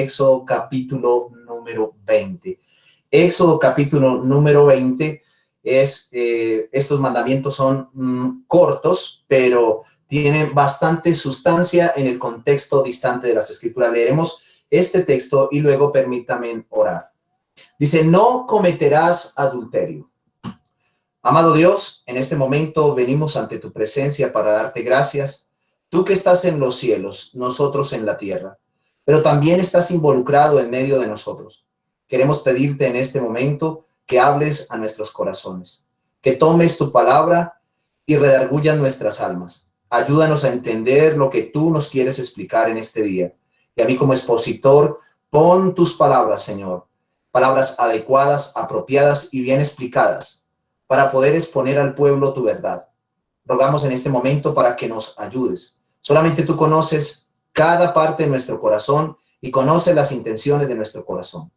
Éxodo capítulo número 20. Éxodo capítulo número 20 estos mandamientos son cortos, pero tienen bastante sustancia en el contexto distante de las Escrituras. Leeremos este texto y luego permítame orar. Dice, no cometerás adulterio. Amado Dios, en este momento venimos ante tu presencia para darte gracias. Tú que estás en los cielos, nosotros en la tierra, pero también estás involucrado en medio de nosotros. Queremos pedirte en este momento que hables a nuestros corazones, que tomes tu palabra y redargullan nuestras almas. Ayúdanos a entender lo que tú nos quieres explicar en este día. Y a mí como expositor, pon tus palabras, Señor, palabras adecuadas, apropiadas y bien explicadas, para poder exponer al pueblo tu verdad. Rogamos en este momento para que nos ayudes. Solamente tú conoces cada parte de nuestro corazón y conoces las intenciones de nuestro corazón.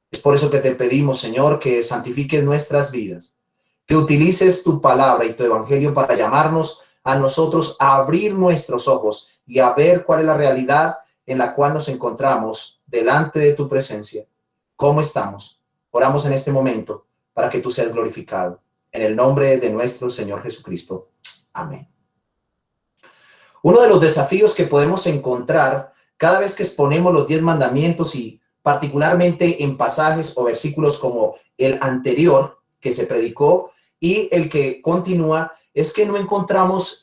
Es por eso que te pedimos, Señor, que santifiques nuestras vidas, que utilices tu palabra y tu evangelio para llamarnos a nosotros a abrir nuestros ojos y a ver cuál es la realidad en la cual nos encontramos delante de tu presencia. ¿Cómo estamos? Oramos en este momento para que tú seas glorificado. En el nombre de nuestro Señor Jesucristo. Amén. Uno de los desafíos que podemos encontrar cada vez que exponemos los 10 mandamientos y particularmente en pasajes o versículos como el anterior que se predicó y el que continúa, es que no encontramos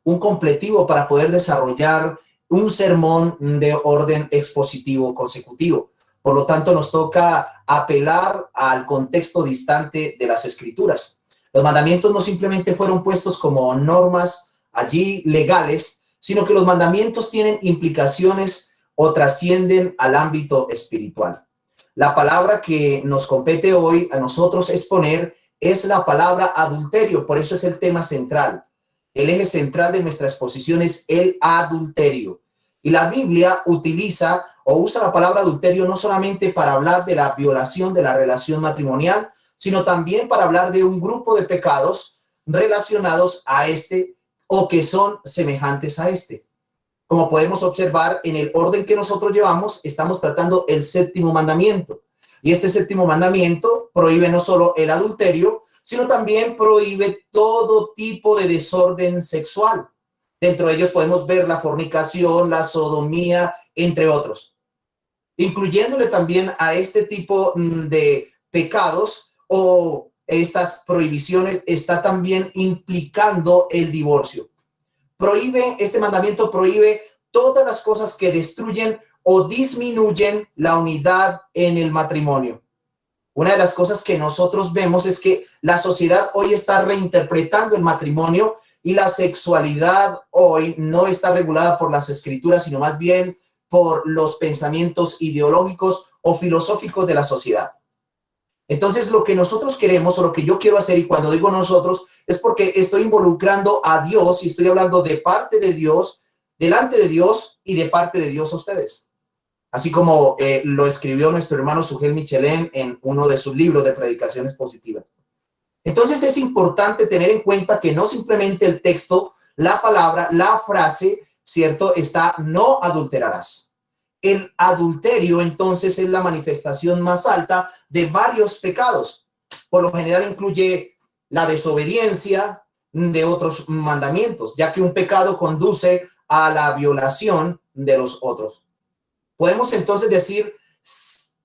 un completivo para poder desarrollar un sermón de orden expositivo consecutivo. Por lo tanto, nos toca apelar al contexto distante de las Escrituras. Los mandamientos no simplemente fueron puestos como normas allí legales, sino que los mandamientos tienen implicaciones o trascienden al ámbito espiritual. La palabra que nos compete hoy a nosotros exponer es la palabra adulterio, por eso es el tema central. El eje central de nuestra exposición es el adulterio. Y la Biblia utiliza o usa la palabra adulterio no solamente para hablar de la violación de la relación matrimonial, sino también para hablar de un grupo de pecados relacionados a este o que son semejantes a este. Como podemos observar en el orden que nosotros llevamos, estamos tratando el séptimo mandamiento. Y este séptimo mandamiento prohíbe no solo el adulterio, sino también prohíbe todo tipo de desorden sexual. Dentro de ellos podemos ver la fornicación, la sodomía, entre otros. Incluyéndole también a este tipo de pecados o estas prohibiciones está también implicando el divorcio. Este mandamiento prohíbe todas las cosas que destruyen o disminuyen la unidad en el matrimonio. Una de las cosas que nosotros vemos es que la sociedad hoy está reinterpretando el matrimonio y la sexualidad hoy no está regulada por las Escrituras, sino más bien por los pensamientos ideológicos o filosóficos de la sociedad. Entonces, lo que nosotros queremos o lo que yo quiero hacer, y cuando digo nosotros, es porque estoy involucrando a Dios y estoy hablando de parte de Dios, delante de Dios y de parte de Dios a ustedes. Así como lo escribió nuestro hermano Sugel Michelén en uno de sus libros de predicaciones positivas. Entonces, es importante tener en cuenta que no simplemente el texto, la palabra, la frase, ¿cierto? Está no adulterarás. El adulterio, entonces, es la manifestación más alta de varios pecados. Por lo general incluye la desobediencia de otros mandamientos, ya que un pecado conduce a la violación de los otros. Podemos entonces decir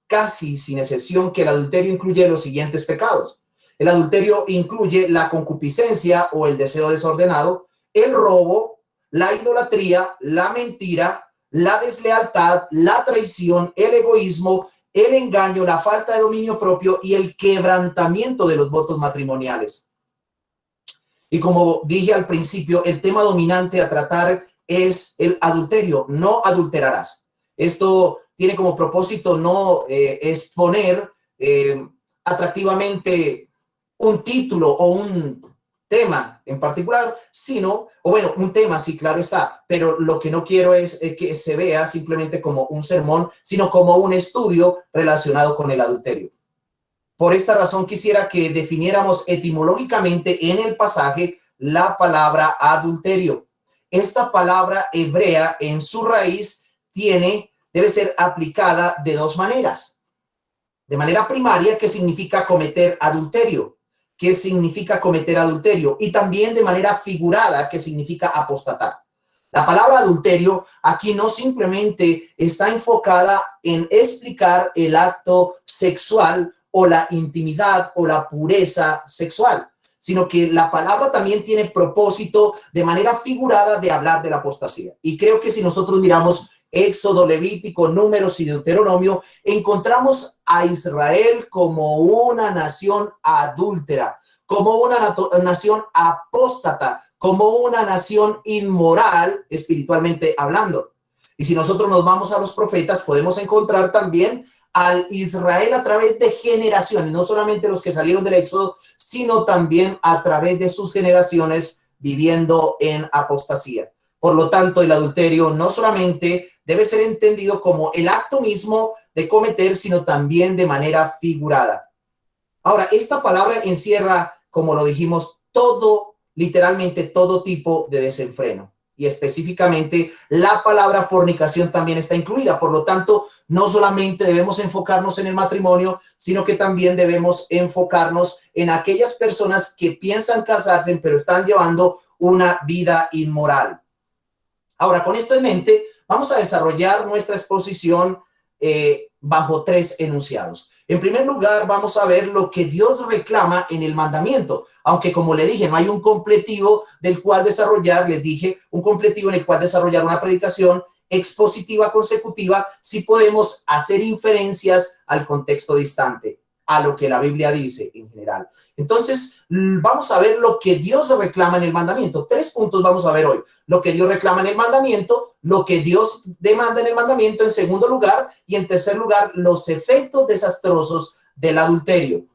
casi sin excepción que el adulterio incluye los siguientes pecados. El adulterio incluye la concupiscencia o el deseo desordenado, el robo, la idolatría, la mentira, la deslealtad, la traición, el egoísmo, el engaño, la falta de dominio propio y el quebrantamiento de los votos matrimoniales. Y como dije al principio, el tema dominante a tratar es el adulterio. No adulterarás. Esto tiene como propósito no exponer atractivamente un título o un tema en particular, sino, o bueno, un tema, sí, claro está, pero lo que no quiero es que se vea simplemente como un sermón, sino como un estudio relacionado con el adulterio. Por esta razón quisiera que definiéramos etimológicamente en el pasaje la palabra adulterio. Esta palabra hebrea en su raíz tiene debe ser aplicada de dos maneras. De manera primaria, que significa cometer adulterio. ¿Qué significa cometer adulterio? Y también de manera figurada, que significa apostatar. La palabra adulterio aquí no simplemente está enfocada en explicar el acto sexual o la intimidad o la pureza sexual, sino que la palabra también tiene propósito de manera figurada de hablar de la apostasía. Y creo que si nosotros miramos Éxodo, Levítico, Números y Deuteronomio, encontramos a Israel como una nación adúltera, como una nación apóstata, como una nación inmoral, espiritualmente hablando. Y si nosotros nos vamos a los profetas, podemos encontrar también al Israel a través de generaciones, no solamente los que salieron del Éxodo, sino también a través de sus generaciones viviendo en apostasía. Por lo tanto, el adulterio no solamente debe ser entendido como el acto mismo de cometer, sino también de manera figurada. Ahora, esta palabra encierra, como lo dijimos, todo, literalmente todo tipo de desenfreno. Y específicamente la palabra fornicación también está incluida. Por lo tanto, no solamente debemos enfocarnos en el matrimonio, sino que también debemos enfocarnos en aquellas personas que piensan casarse, pero están llevando una vida inmoral. Ahora, con esto en mente, vamos a desarrollar nuestra exposición bajo tres enunciados. En primer lugar, vamos a ver lo que Dios reclama en el mandamiento, aunque como le dije, no hay un completivo del cual desarrollar, les dije, un completivo en el cual desarrollar una predicación expositiva consecutiva, si podemos hacer inferencias al contexto distante, a lo que la Biblia dice en general. Entonces, vamos a ver lo que Dios reclama en el mandamiento. 3 puntos vamos a ver hoy. Lo que Dios reclama en el mandamiento, lo que Dios demanda en el mandamiento en segundo lugar, y en tercer lugar, los efectos desastrosos del adulterio.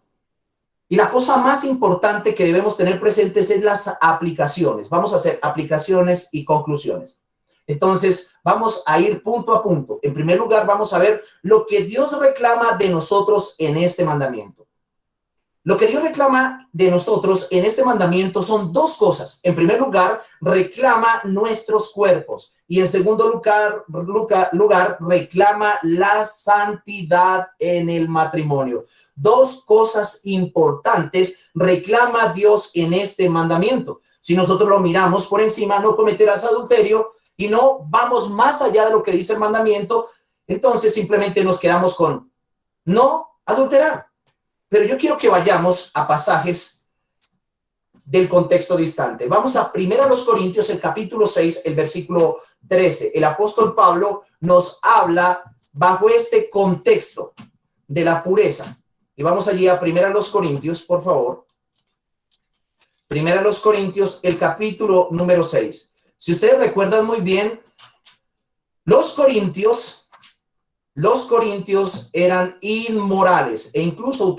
Y la cosa más importante que debemos tener presentes es las aplicaciones. Vamos a hacer aplicaciones y conclusiones. Entonces, vamos a ir punto a punto. En primer lugar, vamos a ver lo que Dios reclama de nosotros en este mandamiento. Lo que Dios reclama de nosotros en este mandamiento son dos cosas. En primer lugar, reclama nuestros cuerpos. Y en segundo lugar, reclama la santidad en el matrimonio. Dos cosas importantes reclama Dios en este mandamiento. Si nosotros lo miramos por encima, no cometerás adulterio, y no vamos más allá de lo que dice el mandamiento, entonces simplemente nos quedamos con no adulterar. Pero yo quiero que vayamos a pasajes del contexto distante. Vamos a 1 Corintios, el capítulo 6, el versículo 13. El apóstol Pablo nos habla bajo este contexto de la pureza. Y vamos allí a 1 Corintios, por favor. 1 Corintios, el capítulo número 6. Si ustedes recuerdan muy bien, los corintios eran inmorales e incluso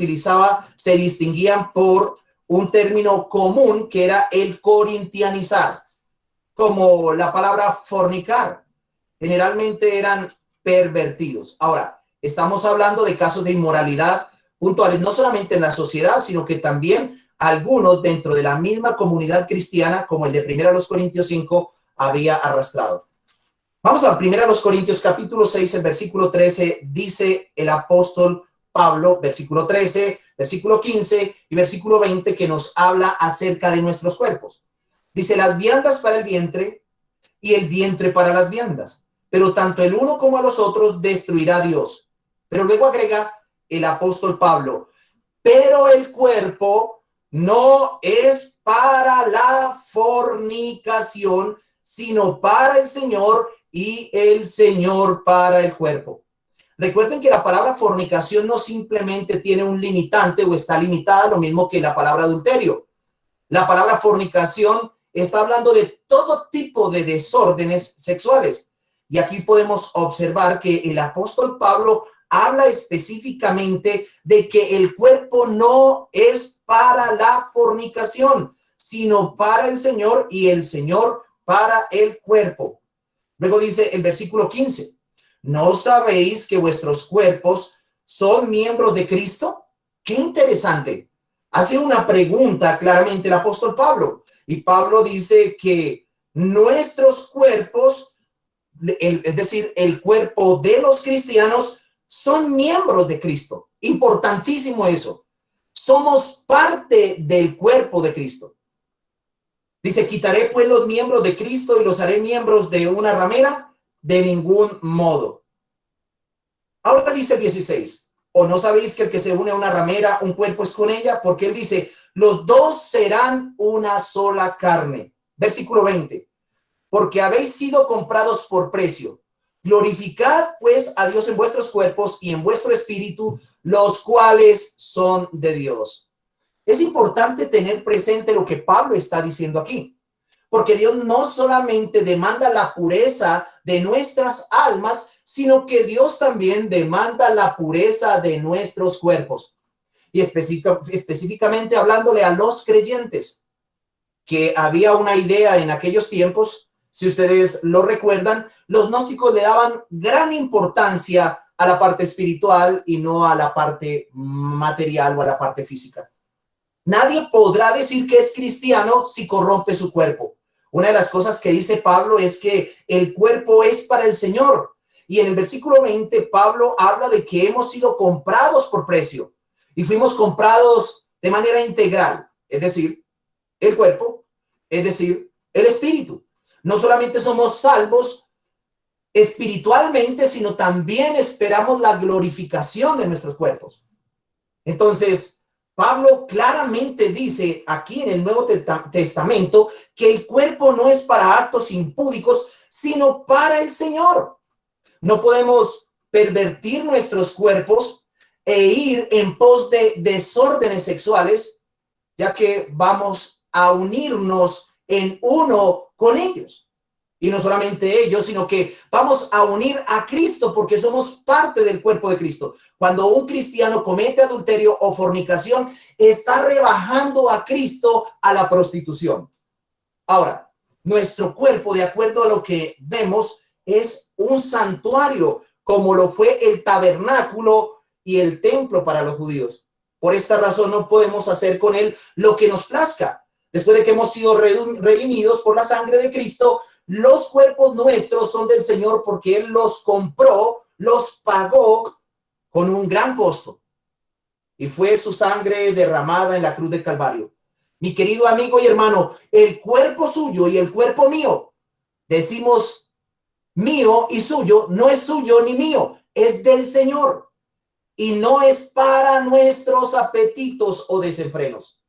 se distinguían por un término común que era el corintianizar, como la palabra fornicar. Generalmente eran pervertidos. Ahora, estamos hablando de casos de inmoralidad puntuales, no solamente en la sociedad, sino que también algunos dentro de la misma comunidad cristiana, como el de 1 Corintios 5, había arrastrado. Vamos a 1 Corintios capítulo 6, el versículo 13, dice el apóstol Pablo, versículo 13, versículo 15 y versículo 20, que nos habla acerca de nuestros cuerpos. Dice, las viandas para el vientre y el vientre para las viandas, pero tanto el uno como a los otros destruirá Dios. Pero luego agrega el apóstol Pablo, pero el cuerpo no es para la fornicación, sino para el Señor, y el Señor para el cuerpo. Recuerden que la palabra fornicación no simplemente tiene un limitante o está limitada, lo mismo que la palabra adulterio. La palabra fornicación está hablando de todo tipo de desórdenes sexuales. Y aquí podemos observar que el apóstol Pablo habla específicamente de que el cuerpo no es para la fornicación, sino para el Señor, y el Señor para el cuerpo. Luego dice el versículo 15, ¿no sabéis que vuestros cuerpos son miembros de Cristo? Qué interesante. Hace una pregunta claramente el apóstol Pablo. Y Pablo dice que nuestros cuerpos es decir, el cuerpo de los cristianos, son miembros de Cristo. Importantísimo eso. Somos parte del cuerpo de Cristo. Dice, quitaré pues los miembros de Cristo y los haré miembros de una ramera. De ningún modo. Ahora dice 16. ¿O no sabéis que el que se une a una ramera, un cuerpo es con ella? Porque él dice, los dos serán una sola carne. Versículo 20. Porque habéis sido comprados por precio. Glorificad pues a Dios en vuestros cuerpos y en vuestro espíritu, los cuales son de Dios. Es importante tener presente lo que Pablo está diciendo aquí, porque Dios no solamente demanda la pureza de nuestras almas, sino que Dios también demanda la pureza de nuestros cuerpos. Y específicamente hablándole a los creyentes, que había una idea en aquellos tiempos, si ustedes lo recuerdan, los gnósticos le daban gran importancia a la parte espiritual y no a la parte material o a la parte física. Nadie podrá decir que es cristiano si corrompe su cuerpo. Una de las cosas que dice Pablo es que el cuerpo es para el Señor. Y en el versículo 20, Pablo habla de que hemos sido comprados por precio y fuimos comprados de manera integral, es decir, el cuerpo, es decir, el espíritu. No solamente somos salvos espiritualmente, sino también esperamos la glorificación de nuestros cuerpos. Entonces, Pablo claramente dice aquí en el Nuevo Testamento que el cuerpo no es para actos impúdicos, sino para el Señor. No podemos pervertir nuestros cuerpos e ir en pos de desórdenes sexuales, ya que vamos a unirnos en uno con ellos. Y no solamente ellos, sino que vamos a unir a Cristo porque somos parte del cuerpo de Cristo. Cuando un cristiano comete adulterio o fornicación, está rebajando a Cristo a la prostitución. Ahora, nuestro cuerpo, de acuerdo a lo que vemos, es un santuario, como lo fue el tabernáculo y el templo para los judíos. Por esta razón no podemos hacer con él lo que nos plazca. Después de que hemos sido redimidos por la sangre de Cristo, los cuerpos nuestros son del Señor porque Él los compró, los pagó con un gran costo. Y fue su sangre derramada en la cruz del Calvario. Mi querido amigo y hermano, el cuerpo suyo y el cuerpo mío, decimos mío y suyo, no es suyo ni mío, es del Señor. Y no es para nuestros apetitos o desenfrenos.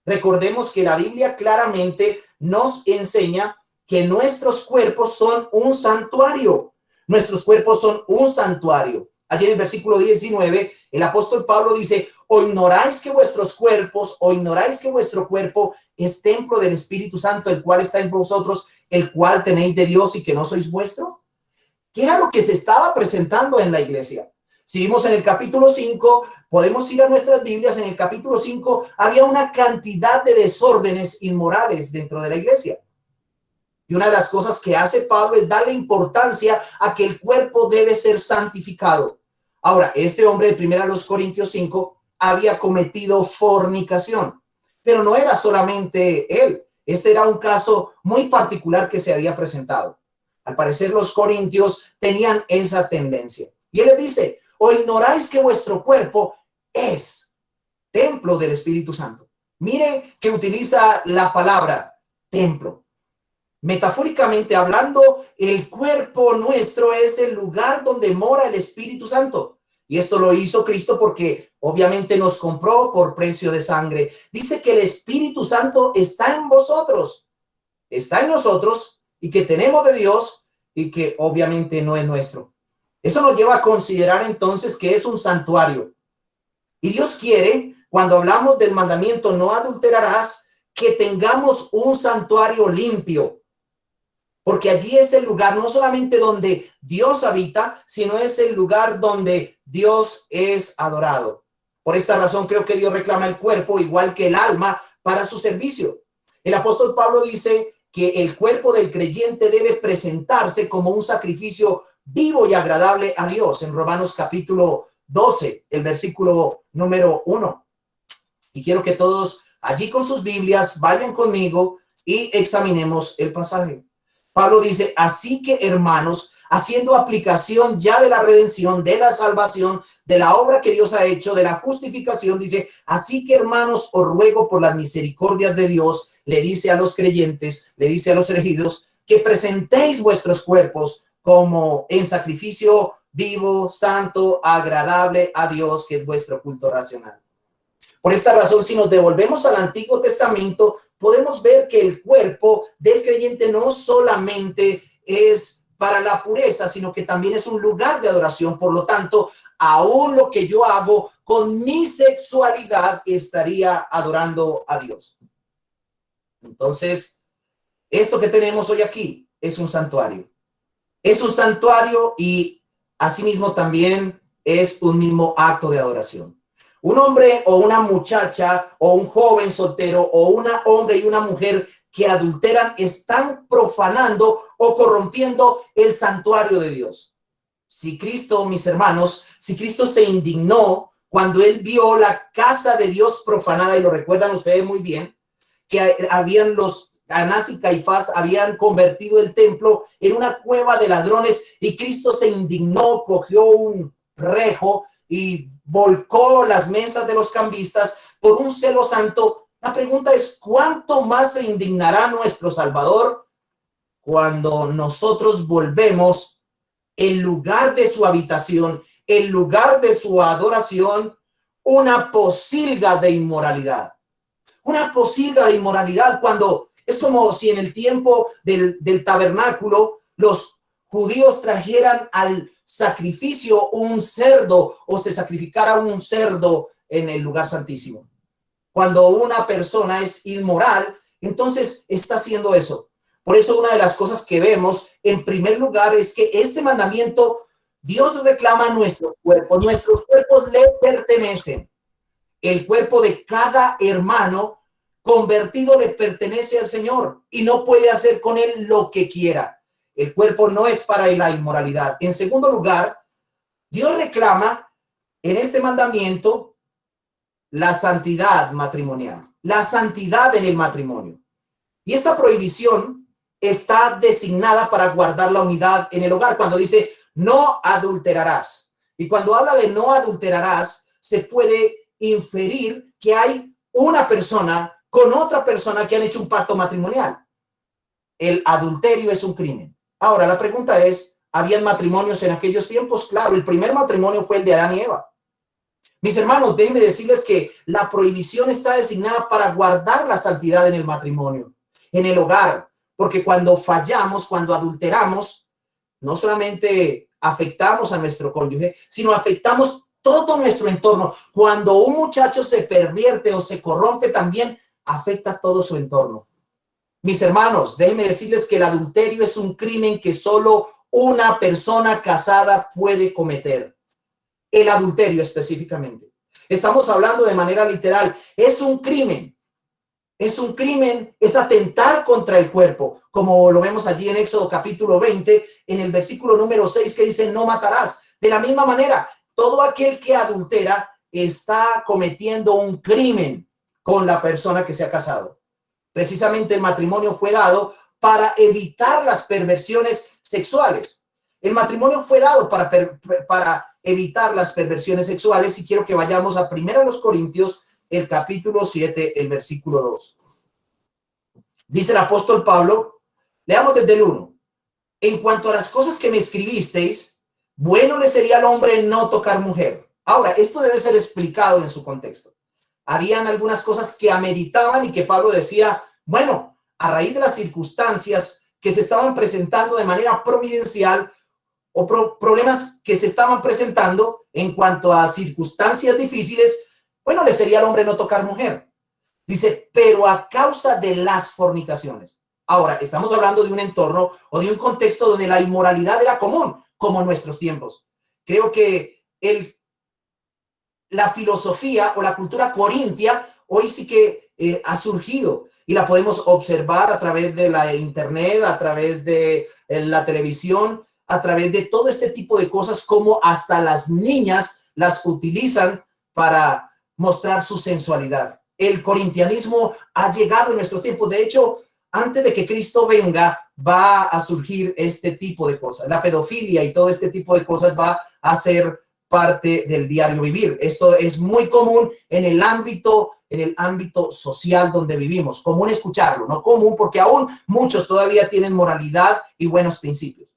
Recordemos que la Biblia claramente nos enseña que nuestros cuerpos son un santuario. Nuestros cuerpos son un santuario. Allí en el versículo 19, el apóstol Pablo dice, ¿o ignoráis que vuestros cuerpos, o ignoráis que vuestro cuerpo es templo del Espíritu Santo, el cual está en vosotros, el cual tenéis de Dios y que no sois vuestro? ¿Qué era lo que se estaba presentando en la iglesia? Si vimos en el capítulo 5, podemos ir a nuestras Biblias, en el capítulo 5 había una cantidad de desórdenes inmorales dentro de la iglesia. Y una de las cosas que hace Pablo es darle importancia a que el cuerpo debe ser santificado. Ahora, este hombre de 1 Corintios 5 había cometido fornicación, pero no era solamente él. Este era un caso muy particular que se había presentado. Al parecer los corintios tenían esa tendencia. Y él le dice, ¿o ignoráis que vuestro cuerpo es templo del Espíritu Santo? Mire que utiliza la palabra templo. Metafóricamente hablando, el cuerpo nuestro es el lugar donde mora el Espíritu Santo. Y esto lo hizo Cristo porque obviamente nos compró por precio de sangre. Dice que el Espíritu Santo está en vosotros, está en nosotros y que tenemos de Dios y que obviamente no es nuestro. Eso nos lleva a considerar entonces que es un santuario. Y Dios quiere, cuando hablamos del mandamiento no adulterarás, que tengamos un santuario limpio. Porque allí es el lugar no solamente donde Dios habita, sino es el lugar donde Dios es adorado. Por esta razón creo que Dios reclama el cuerpo igual que el alma para su servicio. El apóstol Pablo dice que el cuerpo del creyente debe presentarse como un sacrificio vivo y agradable a Dios en Romanos capítulo 12, el versículo número 1. Y quiero que todos allí con sus Biblias vayan conmigo y examinemos el pasaje. Pablo dice, así que hermanos, haciendo aplicación ya de la redención, de la salvación, de la obra que Dios ha hecho, de la justificación, dice, así que hermanos, os ruego por las misericordias de Dios, le dice a los creyentes, le dice a los elegidos, que presentéis vuestros cuerpos como en sacrificio vivo, santo, agradable a Dios, que es vuestro culto racional. Por esta razón, si nos devolvemos al Antiguo Testamento, podemos ver que el cuerpo del creyente no solamente es para la pureza, sino que también es un lugar de adoración. Por lo tanto, aún lo que yo hago con mi sexualidad estaría adorando a Dios. Entonces, esto que tenemos hoy aquí es un santuario. Es un santuario y asimismo también es un mismo acto de adoración. Un hombre o una muchacha o un joven soltero o un hombre y una mujer que adulteran están profanando o corrompiendo el santuario de Dios. Si Cristo, mis hermanos, si Cristo se indignó cuando él vio la casa de Dios profanada, y lo recuerdan ustedes muy bien, que habían los Anás y Caifás habían convertido el templo en una cueva de ladrones y Cristo se indignó, cogió un rejo y volcó las mesas de los cambistas por un celo santo. La pregunta es, ¿cuánto más se indignará nuestro Salvador cuando nosotros volvemos el lugar de su habitación, el lugar de su adoración, una posilga de inmoralidad? Una posilga de inmoralidad, cuando es como si en el tiempo del tabernáculo los judíos trajeran al sacrificio un cerdo o se sacrificara un cerdo en el lugar santísimo. Cuando una persona es inmoral, entonces está haciendo eso. Por eso una de las cosas que vemos en primer lugar es que este mandamiento, Dios reclama nuestros cuerpos le pertenecen. El cuerpo de cada hermano convertido le pertenece al Señor y no puede hacer con él lo que quiera. El cuerpo no es para la inmoralidad. En segundo lugar, Dios reclama en este mandamiento la santidad matrimonial, la santidad en el matrimonio. Y esta prohibición está designada para guardar la unidad en el hogar. Cuando dice no adulterarás, y cuando habla de no adulterarás, se puede inferir que hay una persona con otra persona que han hecho un pacto matrimonial. El adulterio es un crimen. Ahora, la pregunta es, ¿habían matrimonios en aquellos tiempos? Claro, el primer matrimonio fue el de Adán y Eva. Mis hermanos, déjenme decirles que la prohibición está designada para guardar la santidad en el matrimonio, en el hogar, porque cuando fallamos, cuando adulteramos, no solamente afectamos a nuestro cónyuge, sino afectamos todo nuestro entorno. Cuando un muchacho se pervierte o se corrompe, también afecta todo su entorno. Mis hermanos, déjenme decirles que el adulterio es un crimen que solo una persona casada puede cometer. El adulterio específicamente. Estamos hablando de manera literal. Es un crimen. Es un crimen, es atentar contra el cuerpo, como lo vemos allí en Éxodo capítulo 20, en el versículo número 6, que dice, no matarás. De la misma manera, todo aquel que adultera está cometiendo un crimen con la persona que se ha casado. Precisamente el matrimonio fue dado para evitar las perversiones sexuales. El matrimonio fue dado para evitar las perversiones sexuales, y quiero que vayamos a 1 Corintios, el capítulo 7, el versículo 2. Dice el apóstol Pablo, leamos desde el 1. En cuanto a las cosas que me escribisteis, bueno le sería al hombre no tocar mujer. Ahora, esto debe ser explicado en su contexto. Habían algunas cosas que ameritaban y que Pablo decía, bueno, a raíz de las circunstancias que se estaban presentando de manera providencial o problemas que se estaban presentando en cuanto a circunstancias difíciles, bueno, le sería al hombre no tocar mujer. Dice, pero a causa de las fornicaciones. Ahora, estamos hablando de un entorno o de un contexto donde la inmoralidad era común, como en nuestros tiempos. Creo que la filosofía o la cultura corintia hoy sí que ha surgido y la podemos observar a través de la internet, a través de la televisión, a través de todo este tipo de cosas, como hasta las niñas las utilizan para mostrar su sensualidad. El corintianismo ha llegado en nuestros tiempos. De hecho, antes de que Cristo venga, va a surgir este tipo de cosas. La pedofilia y todo este tipo de cosas va a ser parte del diario vivir. Esto es muy común en el ámbito social donde vivimos. Común escucharlo, no común porque aún muchos todavía tienen moralidad y buenos principios.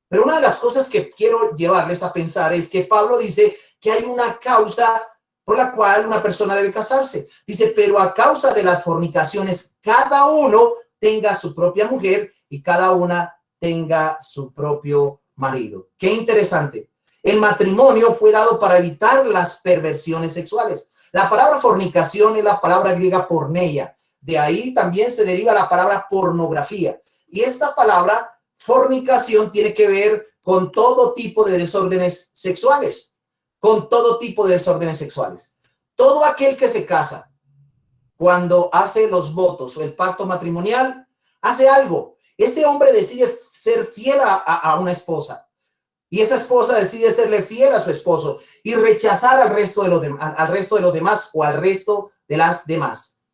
Pero una de las cosas que quiero llevarles a pensar es que Pablo dice que hay una causa por la cual una persona debe casarse. Dice, pero a causa de las fornicaciones, cada uno tenga su propia mujer y cada una tenga su propio marido. Qué interesante. El matrimonio fue dado para evitar las perversiones sexuales. La palabra fornicación es la palabra griega porneia. De ahí también se deriva la palabra pornografía. Y esta palabra fornicación tiene que ver con todo tipo de desórdenes sexuales. Con todo tipo de desórdenes sexuales. Todo aquel que se casa, cuando hace los votos o el pacto matrimonial, hace algo. Ese hombre decide ser fiel a una esposa. Y esa esposa decide serle fiel a su esposo y rechazar al resto de los demás o al resto de las demás.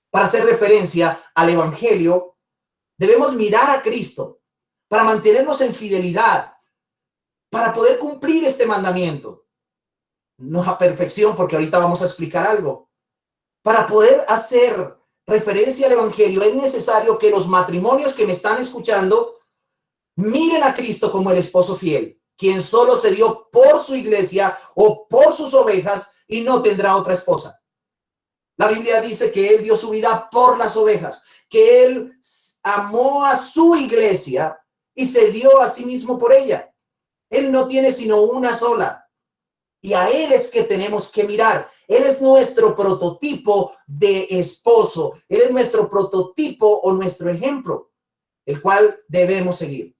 Para hacer referencia al evangelio, debemos mirar a Cristo para mantenernos en fidelidad, para poder cumplir este mandamiento. No a perfección, porque ahorita vamos a explicar algo. Para poder hacer referencia al evangelio, es necesario que los matrimonios que me están escuchando miren a Cristo como el esposo fiel, quien solo se dio por su iglesia o por sus ovejas y no tendrá otra esposa. La Biblia dice que él dio su vida por las ovejas, que él amó a su iglesia y se dio a sí mismo por ella. Él no tiene sino una sola. Y a él es que tenemos que mirar. Él es nuestro prototipo de esposo. Él es nuestro prototipo o nuestro ejemplo, el cual debemos seguir.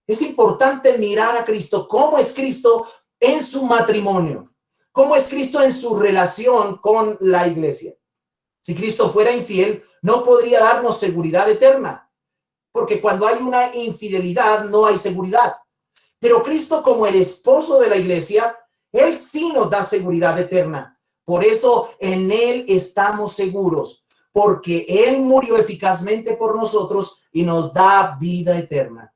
Es importante mirar a Cristo. ¿Cómo es Cristo en su matrimonio? ¿Cómo es Cristo en su relación con la iglesia? Si Cristo fuera infiel, no podría darnos seguridad eterna, porque cuando hay una infidelidad no hay seguridad. Pero Cristo, como el esposo de la iglesia, él sí nos da seguridad eterna. Por eso en él estamos seguros, porque él murió eficazmente por nosotros y nos da vida eterna.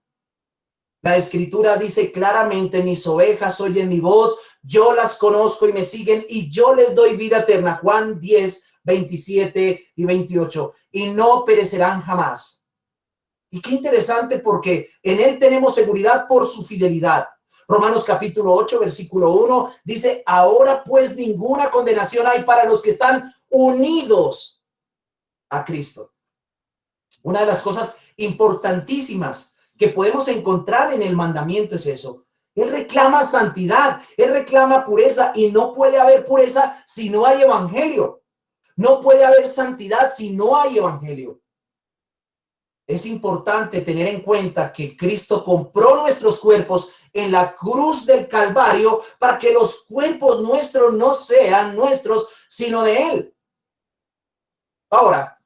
La escritura dice claramente, mis ovejas oyen mi voz, yo las conozco y me siguen y yo les doy vida eterna. Juan 10, 27 y 28. Y no perecerán jamás. Y qué interesante porque en él tenemos seguridad por su fidelidad. Romanos capítulo 8, versículo 1 dice, ahora pues ninguna condenación hay para los que están unidos a Cristo. Una de las cosas importantísimas que podemos encontrar en el mandamiento es eso. Él reclama santidad, él reclama pureza y no puede haber pureza si no hay evangelio. No puede haber santidad si no hay evangelio. Es importante tener en cuenta que Cristo compró nuestros cuerpos en la cruz del Calvario para que los cuerpos nuestros no sean nuestros, sino de Él. Ahora,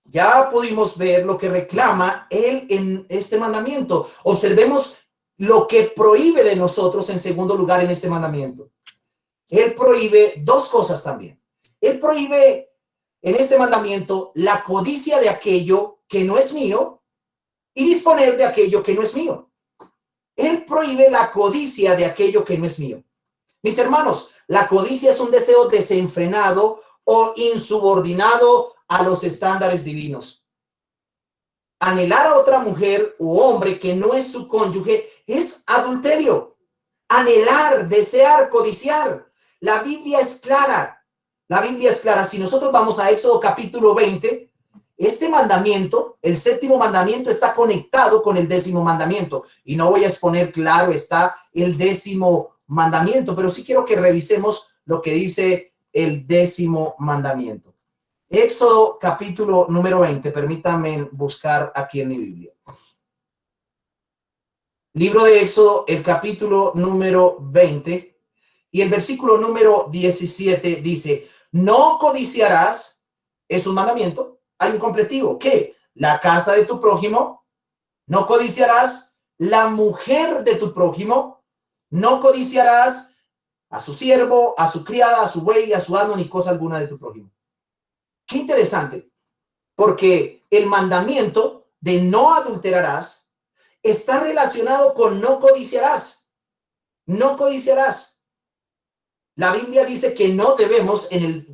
ya pudimos ver lo que reclama Él en este mandamiento. Observemos lo que prohíbe de nosotros en segundo lugar en este mandamiento. Él prohíbe dos cosas también. Él prohíbe en este mandamiento la codicia de aquello que no es mío y disponer de aquello que no es mío. Él prohíbe la codicia de aquello que no es mío. Mis hermanos, la codicia es un deseo desenfrenado o insubordinado a los estándares divinos. Anhelar a otra mujer u hombre que no es su cónyuge es adulterio. Anhelar, desear, codiciar. La Biblia es clara. La Biblia es clara. Si nosotros vamos a Éxodo capítulo 20, este mandamiento, el séptimo mandamiento, está conectado con el décimo mandamiento. Y no voy a exponer, claro, está el décimo mandamiento, pero sí quiero que revisemos lo que dice el décimo mandamiento. Éxodo capítulo número 20, permítanme buscar aquí en mi Biblia. Libro de Éxodo, el capítulo número 20 y el versículo número 17 dice, no codiciarás, es un mandamiento, hay un completivo, ¿qué? La casa de tu prójimo, no codiciarás la mujer de tu prójimo, no codiciarás a su siervo, a su criada, a su buey, a su asno, ni cosa alguna de tu prójimo. Qué interesante, porque el mandamiento de no adulterarás está relacionado con no codiciarás. No codiciarás. La Biblia dice que no debemos, en el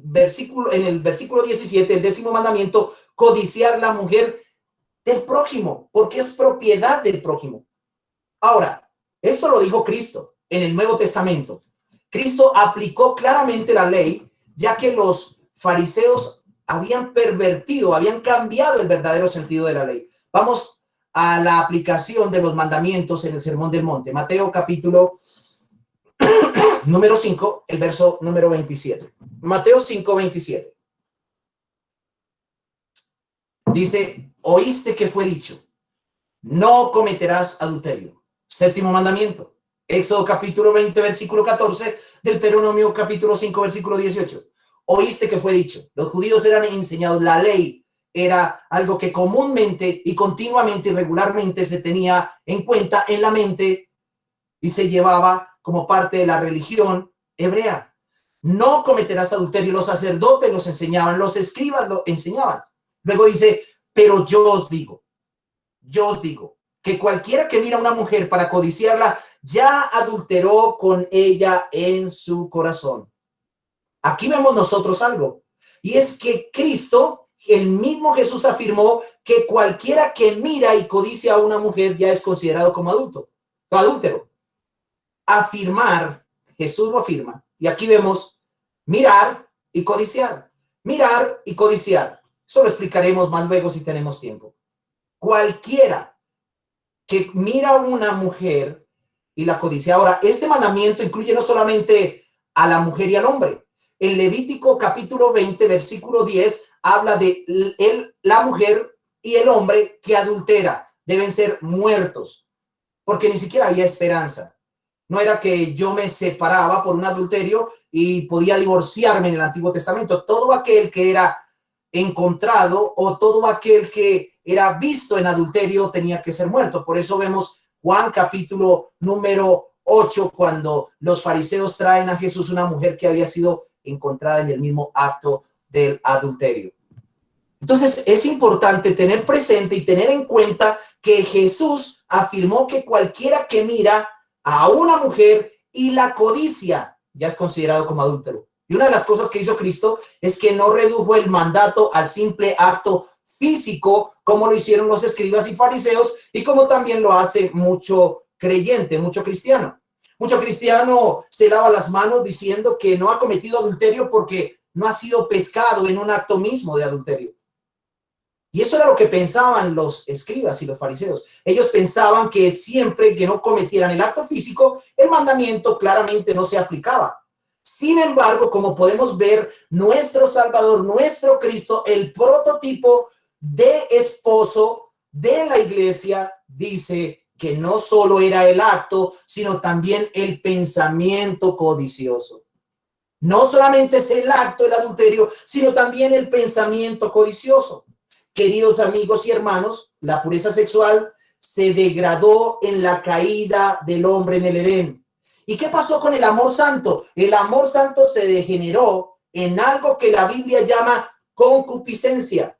versículo 17, el 10º mandamiento, codiciar la mujer del prójimo, porque es propiedad del prójimo. Ahora, esto lo dijo Cristo en el Nuevo Testamento. Cristo aplicó claramente la ley, ya que los fariseos habían pervertido, habían cambiado el verdadero sentido de la ley. Vamos a la aplicación de los mandamientos en el Sermón del Monte. Mateo capítulo número 5, el verso número 27. Mateo 5, 27. Dice, oíste que fue dicho, no cometerás adulterio. 7º mandamiento. Éxodo capítulo 20, versículo 14, Deuteronomio capítulo 5, versículo 18. Oíste que fue dicho. Los judíos eran enseñados, la ley era algo que comúnmente y continuamente y regularmente se tenía en cuenta en la mente y se llevaba como parte de la religión hebrea. No cometerás adulterio. Los sacerdotes los enseñaban, los escribas lo enseñaban. Luego dice, pero yo os digo, que cualquiera que mira a una mujer para codiciarla, ya adulteró con ella en su corazón. Aquí vemos nosotros algo, y es que Cristo, el mismo Jesús, afirmó que cualquiera que mira y codicia a una mujer ya es considerado como adúltero. Afirmar, Jesús lo afirma, y aquí vemos mirar y codiciar. Mirar y codiciar. Eso lo explicaremos más luego si tenemos tiempo. Cualquiera que mira a una mujer y la codicia. Ahora, este mandamiento incluye no solamente a la mujer y al hombre. En Levítico capítulo 20, versículo 10, habla de la mujer y el hombre que adultera. Deben ser muertos, porque ni siquiera había esperanza. No era que yo me separaba por un adulterio y podía divorciarme en el Antiguo Testamento. Todo aquel que era encontrado o todo aquel que era visto en adulterio tenía que ser muerto. Por eso vemos Juan capítulo número 8, cuando los fariseos traen a Jesús una mujer que había sido encontrada en el mismo acto del adulterio. Entonces es importante tener presente y tener en cuenta que Jesús afirmó que cualquiera que mira a una mujer y la codicia ya es considerado como adúltero. Y una de las cosas que hizo Cristo es que no redujo el mandato al simple acto físico, como lo hicieron los escribas y fariseos, y como también lo hace mucho creyente, mucho cristiano. Mucho cristiano se lava las manos diciendo que no ha cometido adulterio porque no ha sido pescado en un acto mismo de adulterio. Y eso era lo que pensaban los escribas y los fariseos. Ellos pensaban que siempre que no cometieran el acto físico, el mandamiento claramente no se aplicaba. Sin embargo, como podemos ver, nuestro Salvador, nuestro Cristo, el prototipo de esposo de la iglesia, dice que no solo era el acto, sino también el pensamiento codicioso. No solamente es el acto, el adulterio, sino también el pensamiento codicioso. Queridos amigos y hermanos, la pureza sexual se degradó en la caída del hombre en el Edén. ¿Y qué pasó con el amor santo? El amor santo se degeneró en algo que la Biblia llama concupiscencia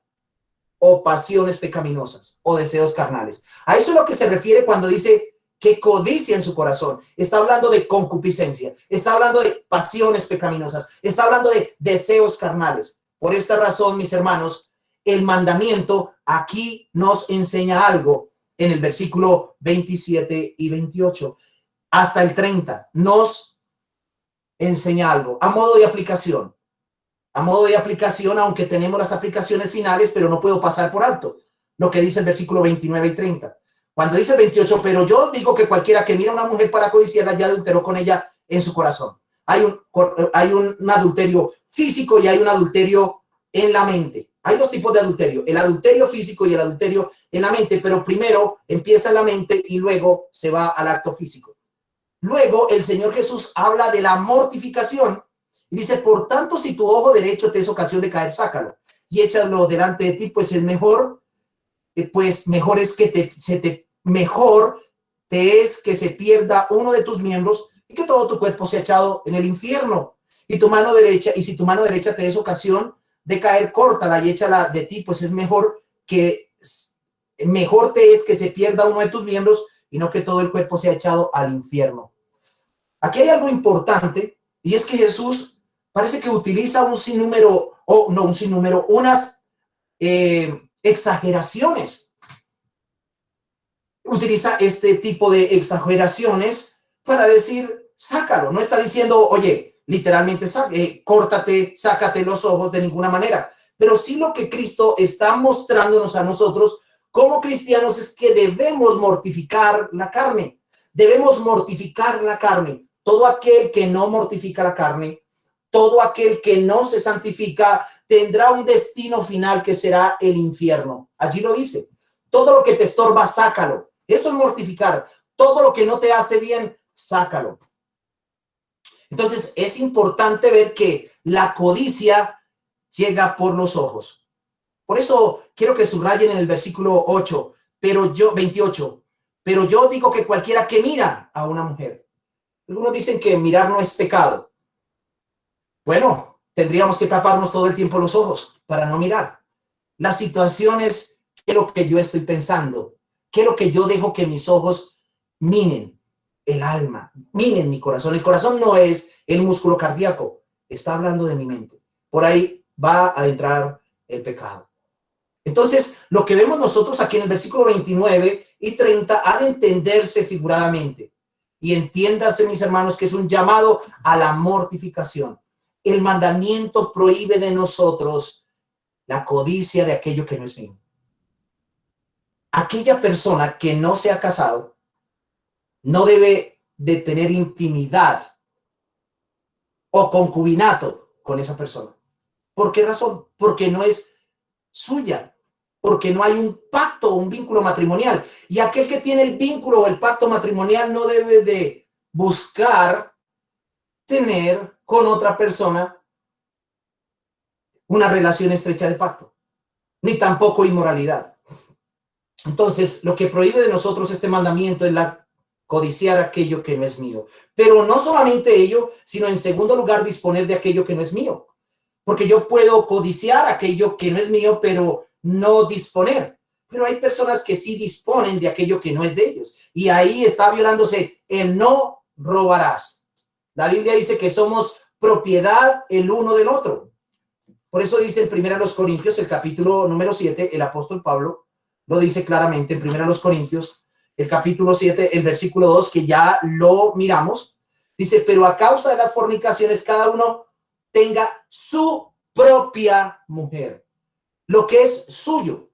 o pasiones pecaminosas o deseos carnales. A eso es lo que se refiere cuando dice que codicia en su corazón. Está hablando de concupiscencia, está hablando de pasiones pecaminosas, está hablando de deseos carnales. Por esta razón, mis hermanos, el mandamiento aquí nos enseña algo en el versículo 27 y 28. Hasta el 30 nos enseña algo a modo de aplicación. A modo de aplicación, aunque tenemos las aplicaciones finales, pero no puedo pasar por alto lo que dice el versículo 29 y 30. Cuando dice el 28, pero yo digo que cualquiera que mira a una mujer para codiciarla ya adulteró con ella en su corazón. Hay un adulterio físico y hay un adulterio en la mente. Hay dos tipos de adulterio, el adulterio físico y el adulterio en la mente, pero primero empieza en la mente y luego se va al acto físico. Luego el Señor Jesús habla de la mortificación y dice, por tanto, si tu ojo derecho te es ocasión de caer, sácalo y échalo delante de ti, pues es mejor, mejor te es que se pierda uno de tus miembros y que todo tu cuerpo sea echado en el infierno. Y si tu mano derecha te es ocasión de caer, córtala y échala de ti, pues es mejor que Mejor te es que se pierda uno de tus miembros y no que todo el cuerpo sea echado al infierno. Aquí hay algo importante, y es que Jesús parece que utiliza un sinnúmero, o no un sinnúmero, unas exageraciones. Utiliza este tipo de exageraciones para decir, sácalo. No está diciendo, oye, literalmente, córtate, sácate los ojos de ninguna manera. Pero sí lo que Cristo está mostrándonos a nosotros como cristianos es que debemos mortificar la carne. Debemos mortificar la carne. Todo aquel que no mortifica la carne, todo aquel que no se santifica, tendrá un destino final que será el infierno. Allí lo dice. Todo lo que te estorba, sácalo. Eso es mortificar. Todo lo que no te hace bien, sácalo. Entonces, es importante ver que la codicia llega por los ojos. Por eso quiero que subrayen en el versículo 8, 28. Pero yo digo que cualquiera que mira a una mujer. Algunos dicen que mirar no es pecado. Bueno, tendríamos que taparnos todo el tiempo los ojos para no mirar. La situación es qué es lo que yo estoy pensando, qué es lo que yo dejo que mis ojos minen el alma, minen mi corazón. El corazón no es el músculo cardíaco, está hablando de mi mente. Por ahí va a entrar el pecado. Entonces, lo que vemos nosotros aquí en el versículo 29 y 30 ha de entenderse figuradamente. Y entiéndase, mis hermanos, que es un llamado a la mortificación. El mandamiento prohíbe de nosotros la codicia de aquello que no es mío. Aquella persona que no se ha casado no debe de tener intimidad o concubinato con esa persona. ¿Por qué razón? Porque no es suya, porque no hay un pacto o un vínculo matrimonial. Y aquel que tiene el vínculo o el pacto matrimonial no debe de buscar tener con otra persona una relación estrecha de pacto, ni tampoco inmoralidad. Entonces, lo que prohíbe de nosotros este mandamiento es la codiciar aquello que no es mío. Pero no solamente ello, sino en segundo lugar, disponer de aquello que no es mío. Porque yo puedo codiciar aquello que no es mío, pero no disponer. Pero hay personas que sí disponen de aquello que no es de ellos. Y ahí está violándose el no robarás. La Biblia dice que somos propiedad el uno del otro. Por eso dice en 1 Corintios, el capítulo número 7, el apóstol Pablo lo dice claramente en 1 Corintios, el capítulo 7, el versículo 2, que ya lo miramos. Dice, pero a causa de las fornicaciones, cada uno tenga su propia mujer, lo que es suyo,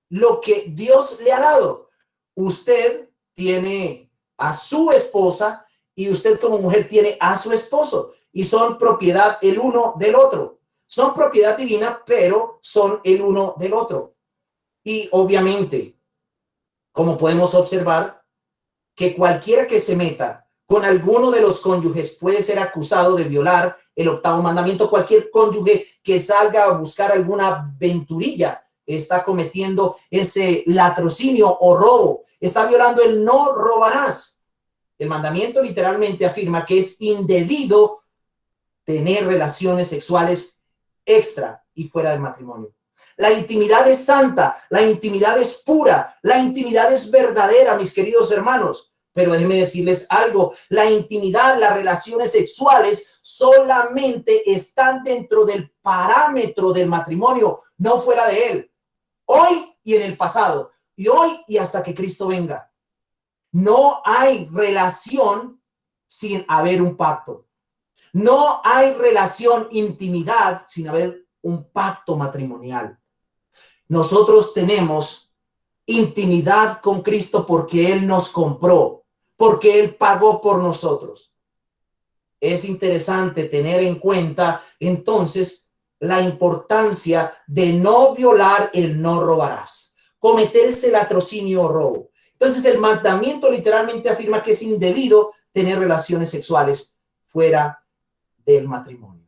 lo que Dios le ha dado. Usted tiene a su esposa y usted como mujer tiene a su esposo y son propiedad el uno del otro. Son propiedad divina, pero son el uno del otro. Y obviamente, como podemos observar, que cualquiera que se meta con alguno de los cónyuges puede ser acusado de violar el octavo mandamiento. Cualquier cónyuge que salga a buscar alguna aventurilla está cometiendo ese latrocinio o robo. Está violando el no robarás. El mandamiento literalmente afirma que es indebido tener relaciones sexuales extra y fuera del matrimonio. La intimidad es santa, la intimidad es pura, la intimidad es verdadera, mis queridos hermanos. Pero déjenme decirles algo, la intimidad, las relaciones sexuales solamente están dentro del parámetro del matrimonio, no fuera de él. Hoy y en el pasado, y hoy y hasta que Cristo venga. No hay relación sin haber un pacto. No hay relación, intimidad, sin haber un pacto matrimonial. Nosotros tenemos intimidad con Cristo porque Él nos compró, porque Él pagó por nosotros. Es interesante tener en cuenta, entonces, la importancia de no violar el no robarás, cometer ese latrocinio o robo. Entonces, el mandamiento literalmente afirma que es indebido tener relaciones sexuales fuera del matrimonio.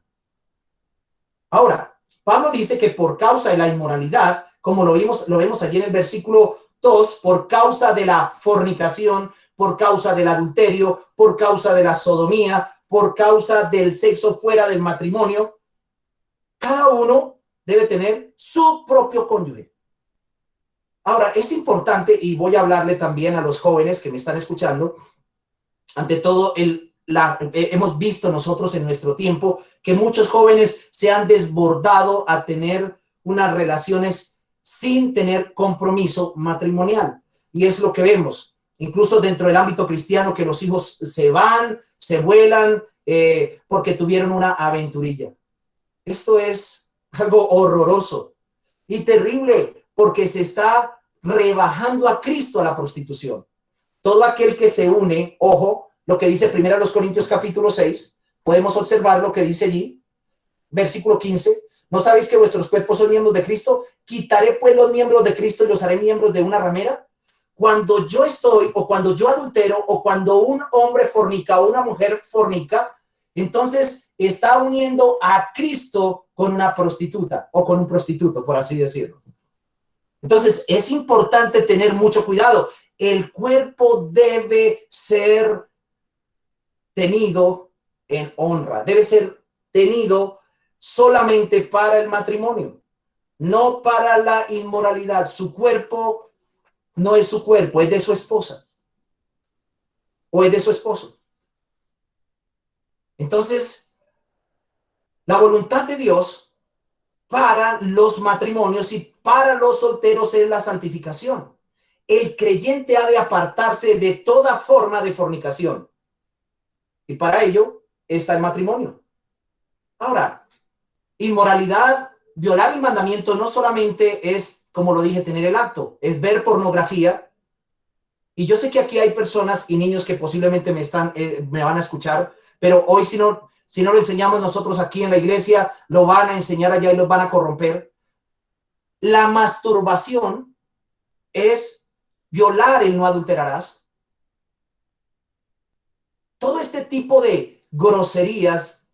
Ahora, Pablo dice que por causa de la inmoralidad, como lo vemos allí en el versículo 2, por causa de la fornicación, por causa del adulterio, por causa de la sodomía, por causa del sexo fuera del matrimonio, cada uno debe tener su propio cónyuge. Ahora, es importante, y voy a hablarle también a los jóvenes que me están escuchando, ante todo, hemos visto nosotros en nuestro tiempo que muchos jóvenes se han desbordado a tener unas relaciones sin tener compromiso matrimonial. Y es lo que vemos, incluso dentro del ámbito cristiano, que los hijos se van, se vuelan, porque tuvieron una aventurilla. Esto es algo horroroso y terrible, porque se está rebajando a Cristo a la prostitución. Todo aquel que se une, ojo, lo que dice 1 Corintios capítulo 6, podemos observar lo que dice allí, versículo 15. ¿No sabéis que vuestros cuerpos son miembros de Cristo? ¿Quitaré pues los miembros de Cristo y los haré miembros de una ramera? Cuando yo estoy, o cuando yo adultero, o cuando un hombre fornica o una mujer fornica, entonces está uniendo a Cristo con una prostituta o con un prostituto, por así decirlo. Entonces es importante tener mucho cuidado. El cuerpo debe ser tenido en honra, debe ser tenido solamente para el matrimonio, no para la inmoralidad. Su cuerpo no es su cuerpo, es de su esposa o es de su esposo. Entonces, la voluntad de Dios para los matrimonios y para los solteros es la santificación. El creyente ha de apartarse de toda forma de fornicación. Y para ello está el matrimonio. Ahora, inmoralidad, violar el mandamiento no solamente es, como lo dije, tener el acto, es ver pornografía. Y yo sé que aquí hay personas y niños que posiblemente me van a escuchar, pero hoy si no lo enseñamos nosotros aquí en la iglesia, lo van a enseñar allá y los van a corromper. La masturbación es violar el no adulterarás. Todo este tipo de groserías,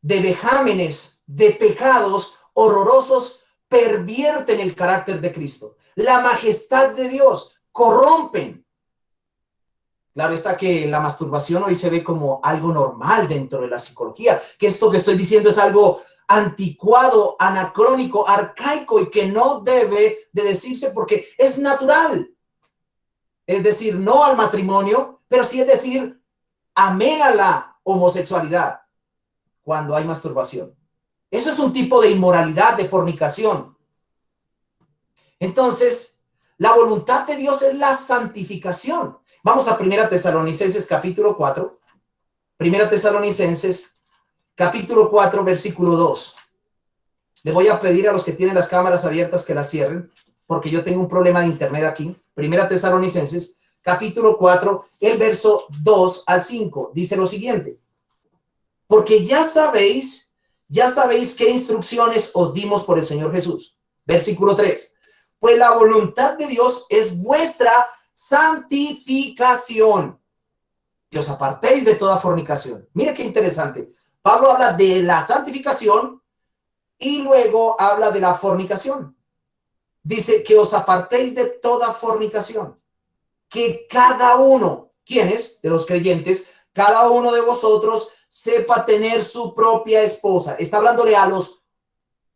de vejámenes, de pecados horrorosos pervierten el carácter de Cristo. La majestad de Dios corrompen. Claro está que la masturbación hoy se ve como algo normal dentro de la psicología, que esto que estoy diciendo es algo anticuado, anacrónico, arcaico y que no debe de decirse porque es natural. Es decir, no al matrimonio, pero sí es decir, amén a la homosexualidad cuando hay masturbación. Eso es un tipo de inmoralidad, de fornicación. Entonces, la voluntad de Dios es la santificación. Vamos a 1 Tesalonicenses capítulo 4. 1 Tesalonicenses capítulo 4, versículo 2. Le voy a pedir a los que tienen las cámaras abiertas que las cierren, porque yo tengo un problema de internet aquí. 1 Tesalonicenses capítulo 4, el verso 2 al 5. Dice lo siguiente. Porque ya sabéis qué instrucciones os dimos por el Señor Jesús. Versículo 3. Pues la voluntad de Dios es vuestra santificación, que os apartéis de toda fornicación. Mira qué interesante. Pablo habla de la santificación y luego habla de la fornicación. Dice que os apartéis de toda fornicación. Que cada uno, ¿quiénes? De los creyentes, cada uno de vosotros sepa tener su propia esposa. Está hablándole a los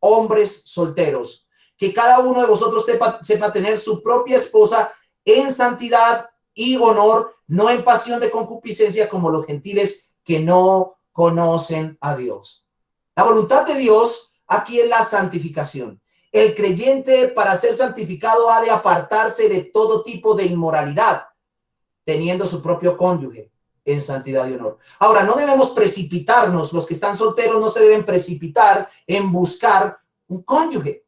hombres solteros. Que cada uno de vosotros sepa tener su propia esposa en santidad y honor, no en pasión de concupiscencia como los gentiles que no conocen a Dios. La voluntad de Dios aquí es la santificación. El creyente, para ser santificado, ha de apartarse de todo tipo de inmoralidad, teniendo su propio cónyuge en santidad y honor. Ahora, no debemos precipitarnos. Los que están solteros no se deben precipitar en buscar un cónyuge.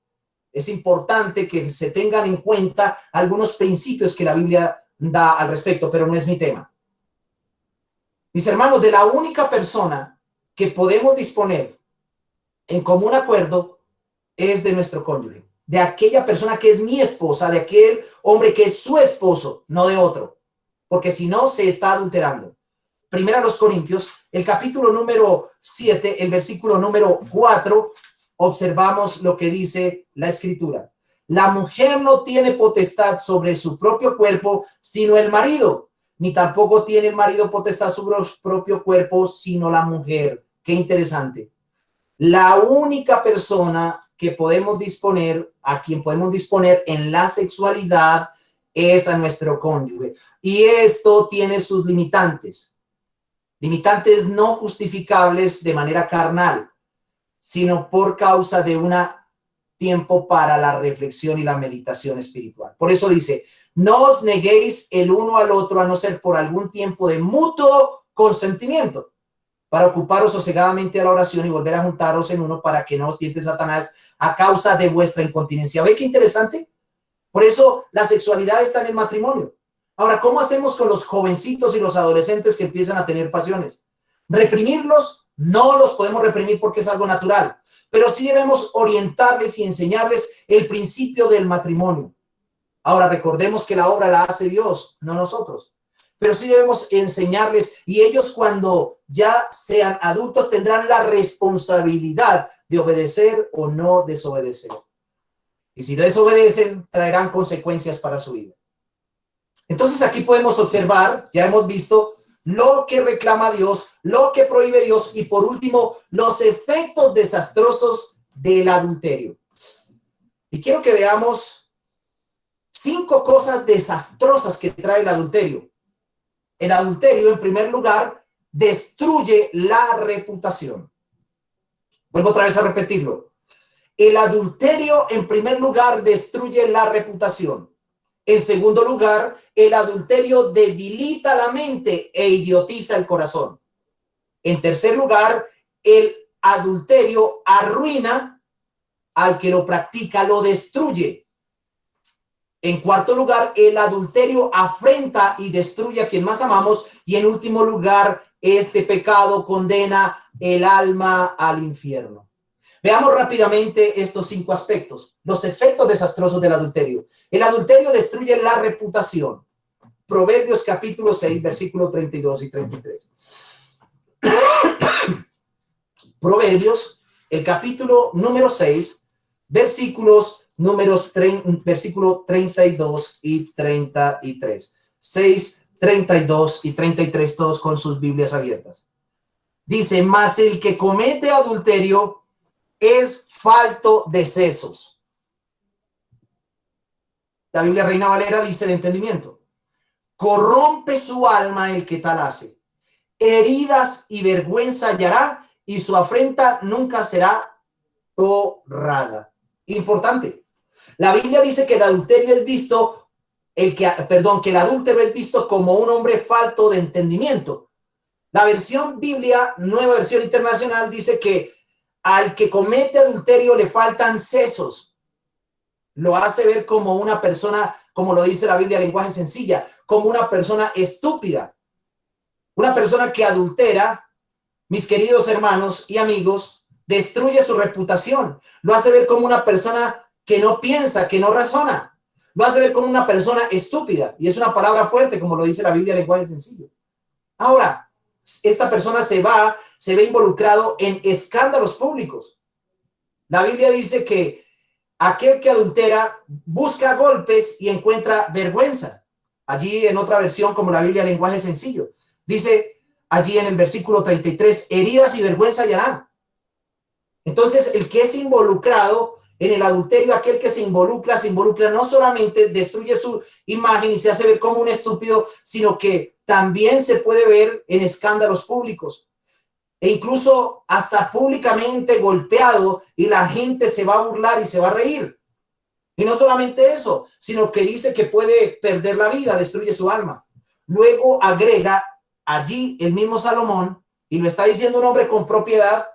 Es importante que se tengan en cuenta algunos principios que la Biblia da al respecto, pero no es mi tema. Mis hermanos, de la única persona que podemos disponer en común acuerdo es de nuestro cónyuge, de aquella persona que es mi esposa, de aquel hombre que es su esposo, no de otro, porque si no se está adulterando. Primera a los Corintios, el capítulo número 7, el versículo número 4, observamos lo que dice la Escritura. La mujer no tiene potestad sobre su propio cuerpo, sino el marido, ni tampoco tiene el marido potestad sobre su propio cuerpo, sino la mujer. Qué interesante. La única persona que podemos disponer, a quien podemos disponer en la sexualidad es a nuestro cónyuge. Y esto tiene sus limitantes. Limitantes no justificables de manera carnal, sino por causa de un tiempo para la reflexión y la meditación espiritual. Por eso dice, no os neguéis el uno al otro a no ser por algún tiempo de mutuo consentimiento, para ocuparos sosegadamente a la oración y volver a juntaros en uno para que no os tiente Satanás a causa de vuestra incontinencia. ¿Ve qué interesante? Por eso la sexualidad está en el matrimonio. Ahora, ¿cómo hacemos con los jovencitos y los adolescentes que empiezan a tener pasiones? ¿Reprimirlos? No los podemos reprimir porque es algo natural, pero sí debemos orientarles y enseñarles el principio del matrimonio. Ahora, recordemos que la obra la hace Dios, no nosotros. Pero sí debemos enseñarles, y ellos cuando ya sean adultos tendrán la responsabilidad de obedecer o no desobedecer. Y si desobedecen, traerán consecuencias para su vida. Entonces aquí podemos observar, ya hemos visto lo que reclama Dios, lo que prohíbe Dios y por último, los efectos desastrosos del adulterio. Y quiero que veamos 5 cosas desastrosas que trae el adulterio. El adulterio, en primer lugar, destruye la reputación. Vuelvo otra vez a repetirlo. El adulterio, en primer lugar, destruye la reputación. En segundo lugar, el adulterio debilita la mente e idiotiza el corazón. En tercer lugar, el adulterio arruina al que lo practica, lo destruye. En cuarto lugar, el adulterio afrenta y destruye a quien más amamos. Y en último lugar, este pecado condena el alma al infierno. Veamos rápidamente estos 5 aspectos. Los efectos desastrosos del adulterio. El adulterio destruye la reputación. Proverbios capítulo 6, versículos 32 y 33. Proverbios, el capítulo número 6, versículo 32 y 33. 6, 32 y 33, todos con sus Biblias abiertas. Dice, mas el que comete adulterio es falto de sesos. La Biblia Reina Valera dice de entendimiento. Corrompe su alma el que tal hace. Heridas y vergüenza hallará y su afrenta nunca será borrada. Importante. La Biblia dice que el adulterio es visto, que el adúltero es visto como un hombre falto de entendimiento. La versión Biblia, Nueva Versión Internacional, dice que al que comete adulterio le faltan sesos. Lo hace ver como una persona, como lo dice la Biblia, lenguaje sencilla, como una persona estúpida. Una persona que adultera, mis queridos hermanos y amigos, destruye su reputación. Lo hace ver como una persona que no piensa, que no razona. Lo hace ver como una persona estúpida. Y es una palabra fuerte, como lo dice la Biblia, lenguaje sencillo. Ahora, esta persona se ve involucrado en escándalos públicos. La Biblia dice que aquel que adultera busca golpes y encuentra vergüenza. Allí en otra versión, como la Biblia lenguaje sencillo, dice allí en el versículo 33, heridas y vergüenza hallarán. Entonces, el que es involucrado en el adulterio, aquel que se involucra no solamente destruye su imagen y se hace ver como un estúpido, sino que también se puede ver en escándalos públicos e incluso hasta públicamente golpeado y la gente se va a burlar y se va a reír. Y no solamente eso, sino que dice que puede perder la vida, destruye su alma. Luego agrega allí el mismo Salomón, y lo está diciendo un hombre con propiedad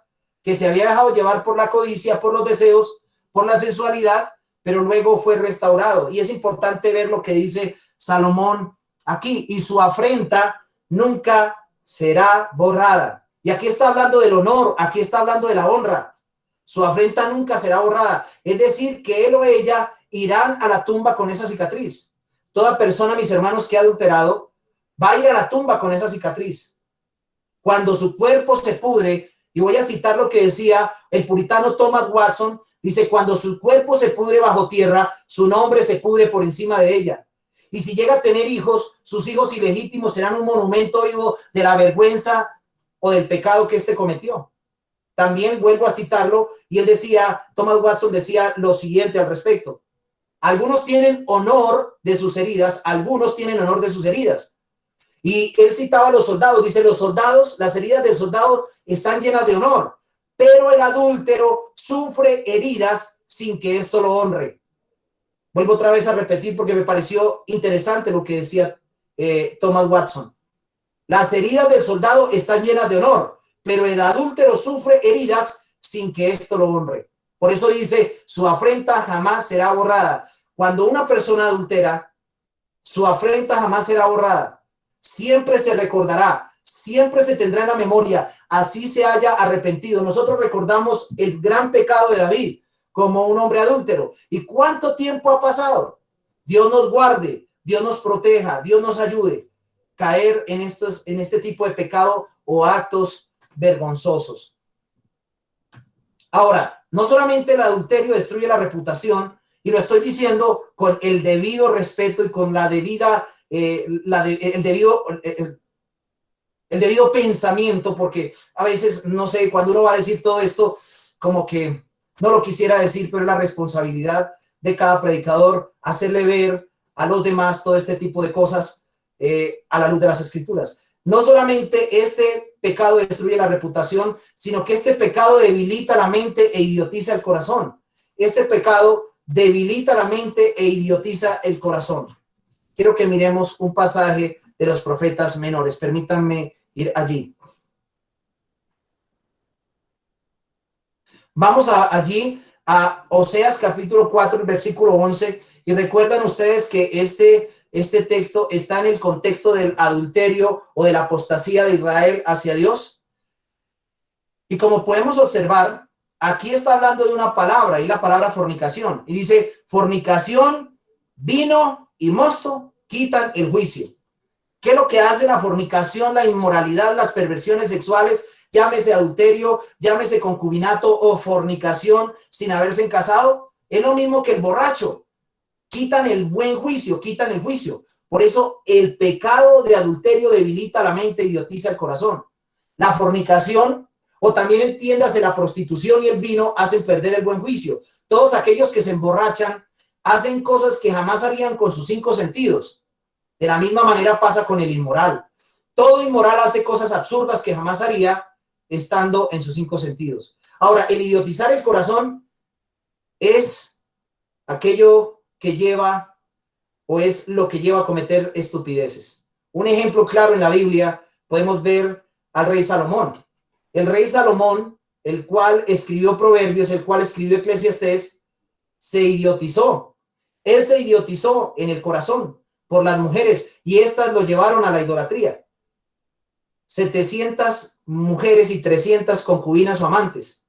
que se había dejado llevar por la codicia, por los deseos, por la sensualidad, pero luego fue restaurado. Y es importante ver lo que dice Salomón aquí, y su afrenta nunca será borrada. Y aquí está hablando del honor, aquí está hablando de la honra. Su afrenta nunca será borrada. Es decir, que él o ella irán a la tumba con esa cicatriz. Toda persona, mis hermanos, que ha adulterado, va a ir a la tumba con esa cicatriz. Cuando su cuerpo se pudre, y voy a citar lo que decía el puritano Thomas Watson, dice, cuando su cuerpo se pudre bajo tierra, su nombre se pudre por encima de ella. Y si llega a tener hijos, sus hijos ilegítimos serán un monumento vivo de la vergüenza o del pecado que éste cometió. también vuelvo a citarlo, y él decía, Thomas Watson decía lo siguiente al respecto. Algunos tienen honor de sus heridas, algunos tienen honor de sus heridas. Y él citaba a los soldados, dice, los soldados, las heridas del soldado están llenas de honor, pero el adúltero sufre heridas sin que esto lo honre. Vuelvo otra vez a repetir porque me pareció interesante lo que decía Thomas Watson. Las heridas del soldado están llenas de honor, pero el adúltero sufre heridas sin que esto lo honre. Por eso dice, su afrenta jamás será borrada. Cuando una persona adultera, su afrenta jamás será borrada. Siempre se recordará, siempre se tendrá en la memoria, así se haya arrepentido. Nosotros recordamos el gran pecado de David como un hombre adúltero. ¿Y cuánto tiempo ha pasado? Dios nos guarde, Dios nos proteja, Dios nos ayude a caer en este tipo de pecado o actos vergonzosos. Ahora, no solamente el adulterio destruye la reputación, y lo estoy diciendo con el debido respeto y con la debida, el debido pensamiento, porque a veces, no sé, cuando uno va a decir todo esto, como que no lo quisiera decir, pero es la responsabilidad de cada predicador hacerle ver a los demás todo este tipo de cosas a la luz de las Escrituras. No solamente este pecado destruye la reputación, sino que este pecado debilita la mente e idiotiza el corazón. Este pecado debilita la mente e idiotiza el corazón. Quiero que miremos un pasaje de los profetas menores. Permítanme ir allí. Vamos allí a Oseas capítulo 4, el versículo 11. Y recuerdan ustedes que este texto está en el contexto del adulterio o de la apostasía de Israel hacia Dios. Y como podemos observar, aquí está hablando de una palabra, y la palabra fornicación. Y dice, fornicación, vino y mosto quitan el juicio. ¿Qué es lo que hace la fornicación, la inmoralidad, las perversiones sexuales? Llámese adulterio, llámese concubinato o fornicación sin haberse casado. Es lo mismo que el borracho. Quitan el buen juicio, quitan el juicio. Por eso el pecado de adulterio debilita la mente, idiotiza el corazón. La fornicación, o también entiéndase la prostitución y el vino, hacen perder el buen juicio. Todos aquellos que se emborrachan hacen cosas que jamás harían con sus 5 sentidos. De la misma manera pasa con el inmoral. Todo inmoral hace cosas absurdas que jamás haría estando en sus 5 sentidos. Ahora, el idiotizar el corazón es aquello que lleva o es lo que lleva a cometer estupideces. Un ejemplo claro en la Biblia podemos ver al rey Salomón. El rey Salomón, el cual escribió Proverbios, el cual escribió Eclesiastés, se idiotizó. Él se idiotizó en el corazón por las mujeres y estas lo llevaron a la idolatría. 700 mujeres y 300 concubinas o amantes.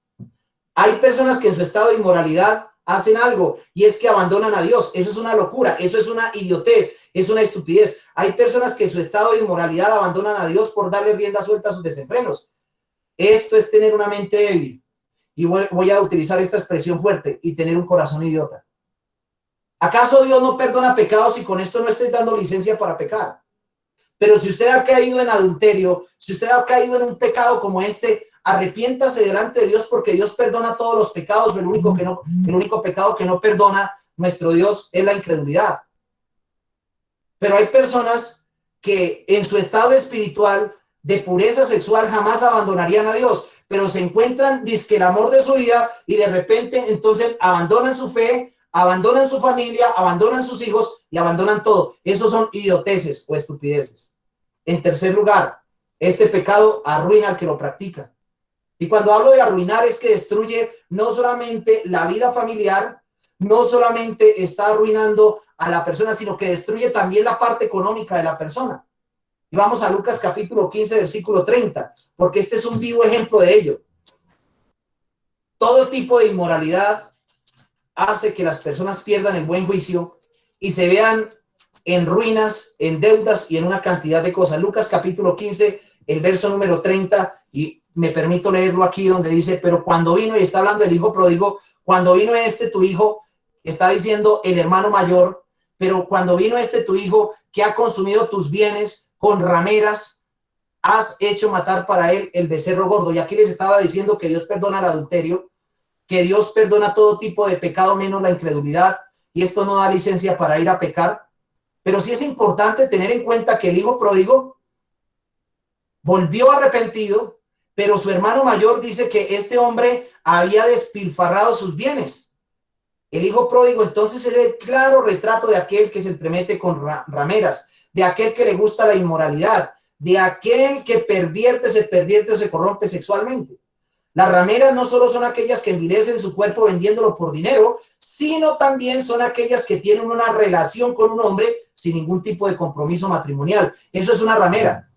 Hay personas que en su estado de inmoralidad hacen algo y es que abandonan a Dios. Eso es una locura, eso es una idiotez, es una estupidez. Hay personas que en su estado de inmoralidad abandonan a Dios por darle rienda suelta a sus desenfrenos. Esto es tener una mente débil. Y voy a utilizar esta expresión fuerte, y tener un corazón idiota. ¿Acaso Dios no perdona pecados? Y con esto no estoy dando licencia para pecar. Pero si usted ha caído en adulterio, si usted ha caído en un pecado como este, arrepiéntase delante de Dios, porque Dios perdona todos los pecados. El único pecado que no perdona nuestro Dios es la incredulidad. Pero hay personas que en su estado espiritual de pureza sexual jamás abandonarían a Dios, pero se encuentran dizque el amor de su vida y de repente entonces abandonan su fe, abandonan su familia, abandonan sus hijos y abandonan todo. Esos son idioteces o estupideces. En tercer lugar, este pecado arruina al que lo practica. Y cuando hablo de arruinar es que destruye no solamente la vida familiar, no solamente está arruinando a la persona, sino que destruye también la parte económica de la persona. Y vamos a Lucas capítulo 15, versículo 30, porque este es un vivo ejemplo de ello. Todo tipo de inmoralidad hace que las personas pierdan el buen juicio y se vean en ruinas, en deudas y en una cantidad de cosas. Lucas capítulo 15, el verso número 30, y me permito leerlo aquí donde dice, pero cuando vino, y está hablando del hijo pródigo, cuando vino tu hijo, está diciendo el hermano mayor, pero cuando vino tu hijo que ha consumido tus bienes con rameras, has hecho matar para él el becerro gordo. Y aquí les estaba diciendo que Dios perdona el adulterio, que Dios perdona todo tipo de pecado menos la incredulidad, y esto no da licencia para ir a pecar. Pero sí es importante tener en cuenta que el hijo pródigo volvió arrepentido, pero su hermano mayor dice que este hombre había despilfarrado sus bienes. El hijo pródigo entonces es el claro retrato de aquel que se entremete con rameras, de aquel que le gusta la inmoralidad, de aquel que se pervierte o se corrompe sexualmente. Las rameras no solo son aquellas que envilecen su cuerpo vendiéndolo por dinero, sino también son aquellas que tienen una relación con un hombre sin ningún tipo de compromiso matrimonial. Eso es una ramera.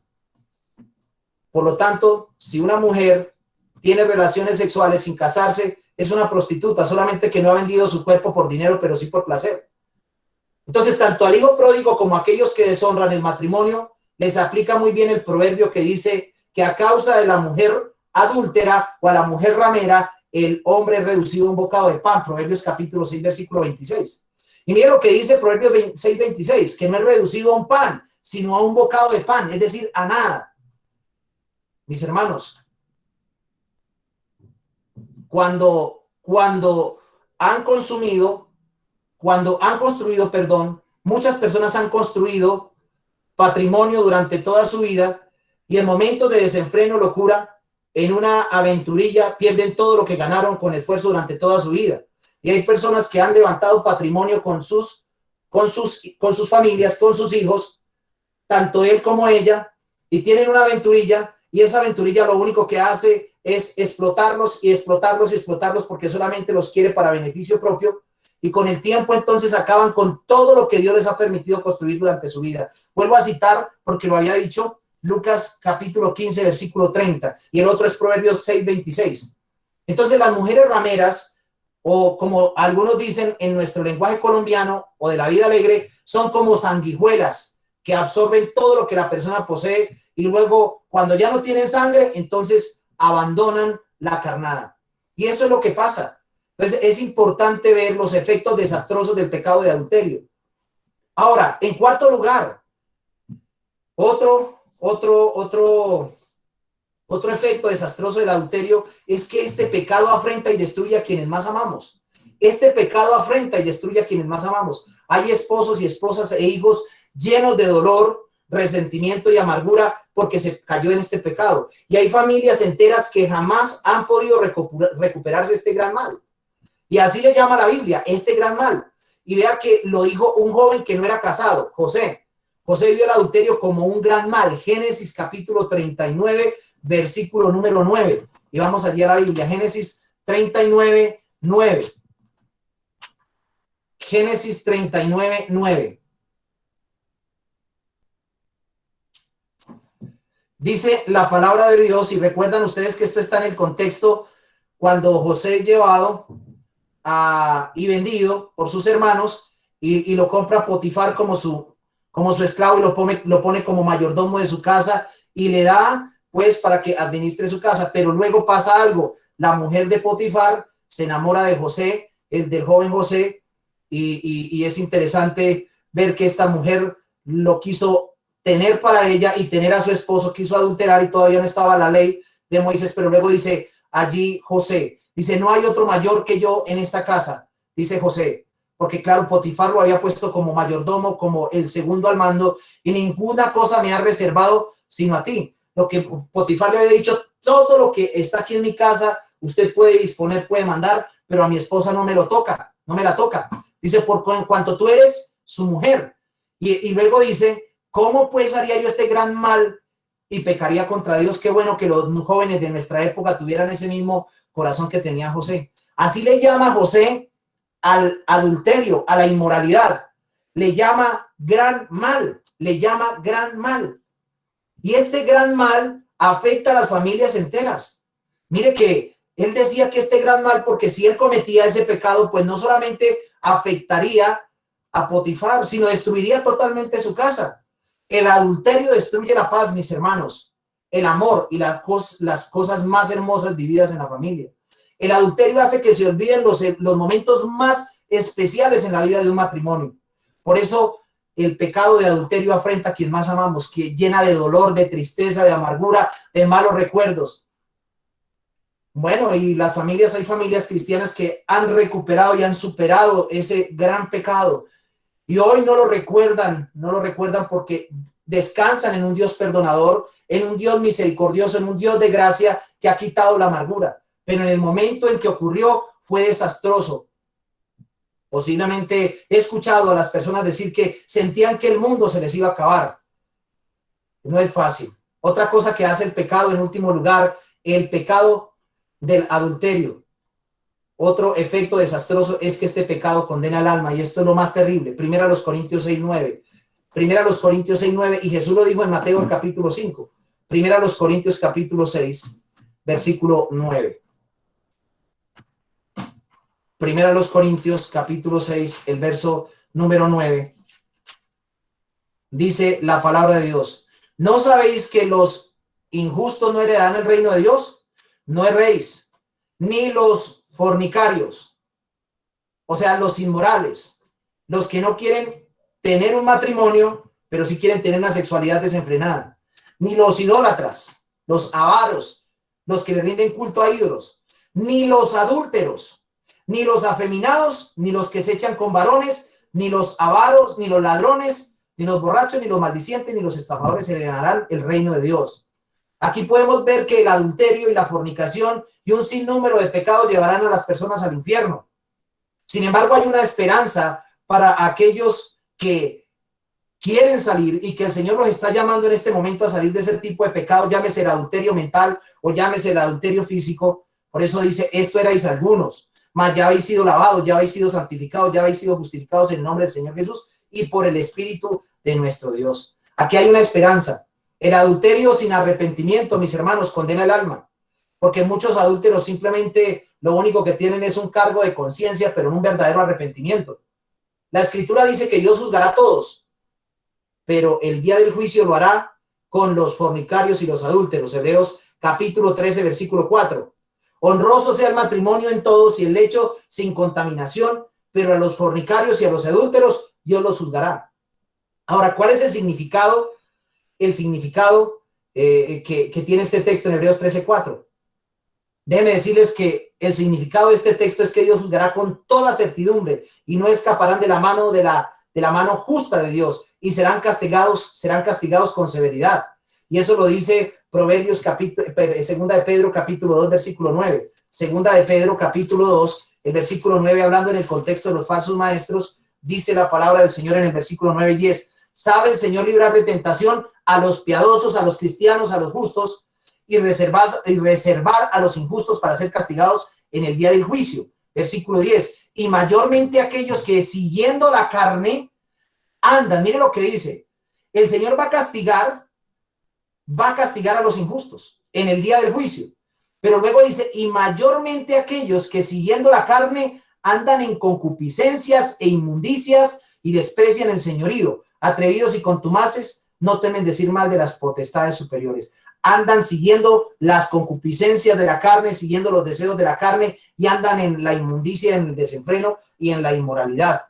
Por lo tanto, si una mujer tiene relaciones sexuales sin casarse, es una prostituta, solamente que no ha vendido su cuerpo por dinero, pero sí por placer. Entonces, tanto al hijo pródigo como a aquellos que deshonran el matrimonio, les aplica muy bien el proverbio que dice que a causa de la mujer adúltera o a la mujer ramera, el hombre es reducido a un bocado de pan. Proverbios capítulo 6, versículo 26. Y mire lo que dice Proverbios 6, 26, que no es reducido a un pan, sino a un bocado de pan, es decir, a nada. Mis hermanos, cuando han construido, muchas personas han construido patrimonio durante toda su vida y en momentos de desenfreno, locura, en una aventurilla, pierden todo lo que ganaron con esfuerzo durante toda su vida. Y hay personas que han levantado patrimonio con sus familias, con sus hijos, tanto él como ella, y tienen una aventurilla, y esa aventurilla lo único que hace es explotarlos y explotarlos y explotarlos porque solamente los quiere para beneficio propio, y con el tiempo entonces acaban con todo lo que Dios les ha permitido construir durante su vida. Vuelvo a citar, porque lo había dicho, Lucas capítulo 15, versículo 30, y el otro es Proverbios 6, 26. Entonces las mujeres rameras, o como algunos dicen en nuestro lenguaje colombiano o de la vida alegre, son como sanguijuelas que absorben todo lo que la persona posee y luego cuando ya no tienen sangre, entonces abandonan la carnada. Y eso es lo que pasa. Entonces es importante ver los efectos desastrosos del pecado de adulterio. Ahora, en cuarto lugar, otro efecto desastroso del adulterio es que este pecado afrenta y destruye a quienes más amamos. Este pecado afrenta y destruye a quienes más amamos. Hay esposos y esposas e hijos llenos de dolor, resentimiento y amargura porque se cayó en este pecado. Y hay familias enteras que jamás han podido recuperarse de este gran mal. Y así le llama la Biblia, este gran mal. Y vea que lo dijo un joven que no era casado, José. José vio el adulterio como un gran mal. Génesis capítulo 39, versículo número 9. Y vamos allí a la Biblia. Génesis 39, 9. Génesis 39, 9. Dice la palabra de Dios, y recuerdan ustedes que esto está en el contexto cuando José es llevado y vendido por sus hermanos y lo compra Potifar como su esclavo y lo pone como mayordomo de su casa y le da pues para que administre su casa, pero luego pasa algo, la mujer de Potifar se enamora de José, del joven José, y es interesante ver que esta mujer lo quiso tener para ella y tener a su esposo, quiso adulterar y todavía no estaba la ley de Moisés, pero luego dice allí José, dice, no hay otro mayor que yo en esta casa, dice José, porque claro, Potifar lo había puesto como mayordomo, como el segundo al mando, y ninguna cosa me ha reservado sino a ti. Lo que Potifar le había dicho, todo lo que está aquí en mi casa, usted puede disponer, puede mandar, pero a mi esposa no me lo toca, no me la toca. Dice, en cuanto tú eres su mujer. Y luego dice, ¿cómo pues haría yo este gran mal y pecaría contra Dios? Qué bueno que los jóvenes de nuestra época tuvieran ese mismo corazón que tenía José. Así le llama José al adulterio, a la inmoralidad. Le llama gran mal, le llama gran mal. Y este gran mal afecta a las familias enteras. Mire que él decía que este gran mal, porque si él cometía ese pecado, pues no solamente afectaría a Potifar, sino destruiría totalmente su casa. El adulterio destruye la paz, mis hermanos, el amor y las cosas más hermosas vividas en la familia. El adulterio hace que se olviden los momentos más especiales en la vida de un matrimonio. Por eso el pecado de adulterio afrenta a quien más amamos, que llena de dolor, de tristeza, de amargura, de malos recuerdos. Bueno, y las familias, hay familias cristianas que han recuperado y han superado ese gran pecado. Y hoy no lo recuerdan porque descansan en un Dios perdonador, en un Dios misericordioso, en un Dios de gracia que ha quitado la amargura. Pero en el momento en que ocurrió fue desastroso. Posiblemente he escuchado a las personas decir que sentían que el mundo se les iba a acabar. No es fácil. Otra cosa que hace el pecado, en último lugar, el pecado del adulterio. Otro efecto desastroso es que este pecado condena al alma, y esto es lo más terrible. Primera a los Corintios 6:9. Primera a los Corintios 6:9, y Jesús lo dijo en Mateo capítulo 5. Primera a los Corintios capítulo 6, versículo 9. Primera a los Corintios capítulo 6, el verso número 9. Dice la palabra de Dios: ¿no sabéis que los injustos no heredarán el reino de Dios? No erréis, ni los fornicarios, o sea, los inmorales, los que no quieren tener un matrimonio, pero sí quieren tener una sexualidad desenfrenada, ni los idólatras, los avaros, los que le rinden culto a ídolos, ni los adúlteros, ni los afeminados, ni los que se echan con varones, ni los avaros, ni los ladrones, ni los borrachos, ni los maldicientes, ni los estafadores heredarán el reino de Dios. Aquí podemos ver que el adulterio y la fornicación y un sinnúmero de pecados llevarán a las personas al infierno. Sin embargo, hay una esperanza para aquellos que quieren salir y que el Señor los está llamando en este momento a salir de ese tipo de pecados, llámese el adulterio mental o llámese el adulterio físico. Por eso dice: esto erais algunos, mas ya habéis sido lavados, ya habéis sido santificados, ya habéis sido justificados en el nombre del Señor Jesús y por el Espíritu de nuestro Dios. Aquí hay una esperanza. El adulterio sin arrepentimiento, mis hermanos, condena el alma, porque muchos adúlteros simplemente lo único que tienen es un cargo de conciencia, pero no un verdadero arrepentimiento. La Escritura dice que Dios juzgará a todos, pero el día del juicio lo hará con los fornicarios y los adúlteros. Hebreos capítulo 13, versículo 4. Honroso sea el matrimonio en todos y el lecho sin contaminación, pero a los fornicarios y a los adúlteros Dios los juzgará. Ahora, ¿cuál es el significado? El significado que tiene este texto en Hebreos 13:4. Déjenme decirles que el significado de este texto es que Dios juzgará con toda certidumbre y no escaparán de la mano de la mano justa de Dios, y serán castigados con severidad. Y eso lo dice Proverbios segunda de Pedro capítulo 2 versículo 9. Segunda de Pedro capítulo 2, el versículo 9, hablando en el contexto de los falsos maestros, dice la palabra del Señor en el versículo 9 y 10: sabe el Señor librar de tentación a los piadosos, a los cristianos, a los justos, y reservar a los injustos para ser castigados en el día del juicio. Versículo 10: y mayormente aquellos que siguiendo la carne andan. Mire lo que dice: el Señor va a castigar a los injustos en el día del juicio. Pero luego dice: y mayormente aquellos que siguiendo la carne andan en concupiscencias e inmundicias y desprecian el señorío. Atrevidos y contumaces, no temen decir mal de las potestades superiores. Andan siguiendo las concupiscencias de la carne, siguiendo los deseos de la carne, y andan en la inmundicia, en el desenfreno y en la inmoralidad.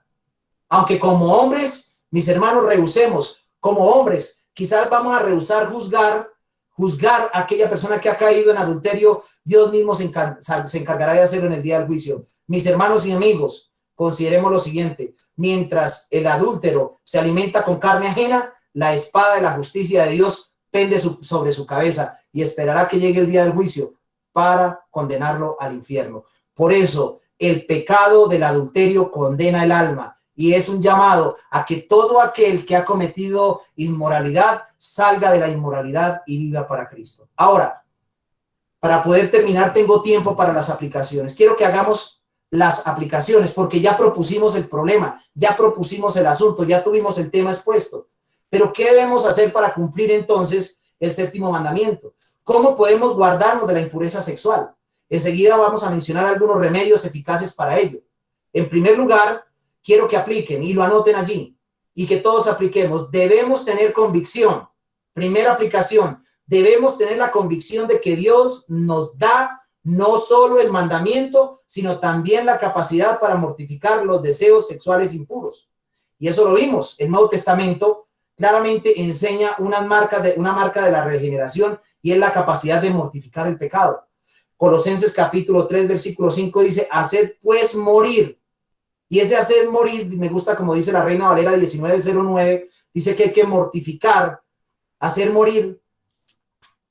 Aunque como hombres, mis hermanos, rehusemos, como hombres, quizás vamos a rehusar juzgar a aquella persona que ha caído en adulterio. Dios mismo se encargará de hacerlo en el día del juicio. Mis hermanos y amigos, consideremos lo siguiente: mientras el adúltero se alimenta con carne ajena, la espada de la justicia de Dios pende sobre su cabeza, y esperará que llegue el día del juicio para condenarlo al infierno. Por eso, el pecado del adulterio condena el alma, y es un llamado a que todo aquel que ha cometido inmoralidad salga de la inmoralidad y viva para Cristo. Ahora, para poder terminar, tengo tiempo para las aplicaciones. Quiero que hagamos las aplicaciones, porque ya propusimos el problema, ya propusimos el asunto, ya tuvimos el tema expuesto. Pero ¿qué debemos hacer para cumplir entonces el séptimo mandamiento? ¿Cómo podemos guardarnos de la impureza sexual? Enseguida vamos a mencionar algunos remedios eficaces para ello. En primer lugar, quiero que apliquen y lo anoten allí, y que todos apliquemos. Debemos tener convicción. Primera aplicación: debemos tener la convicción de que Dios nos da no solo el mandamiento, sino también la capacidad para mortificar los deseos sexuales impuros. Y eso lo vimos. El Nuevo Testamento claramente enseña una marca de la regeneración, y es la capacidad de mortificar el pecado. Colosenses capítulo 3, versículo 5 dice, haced pues morir. Y ese hacer morir, me gusta como dice la Reina Valera 1909, dice que hay que mortificar, hacer morir,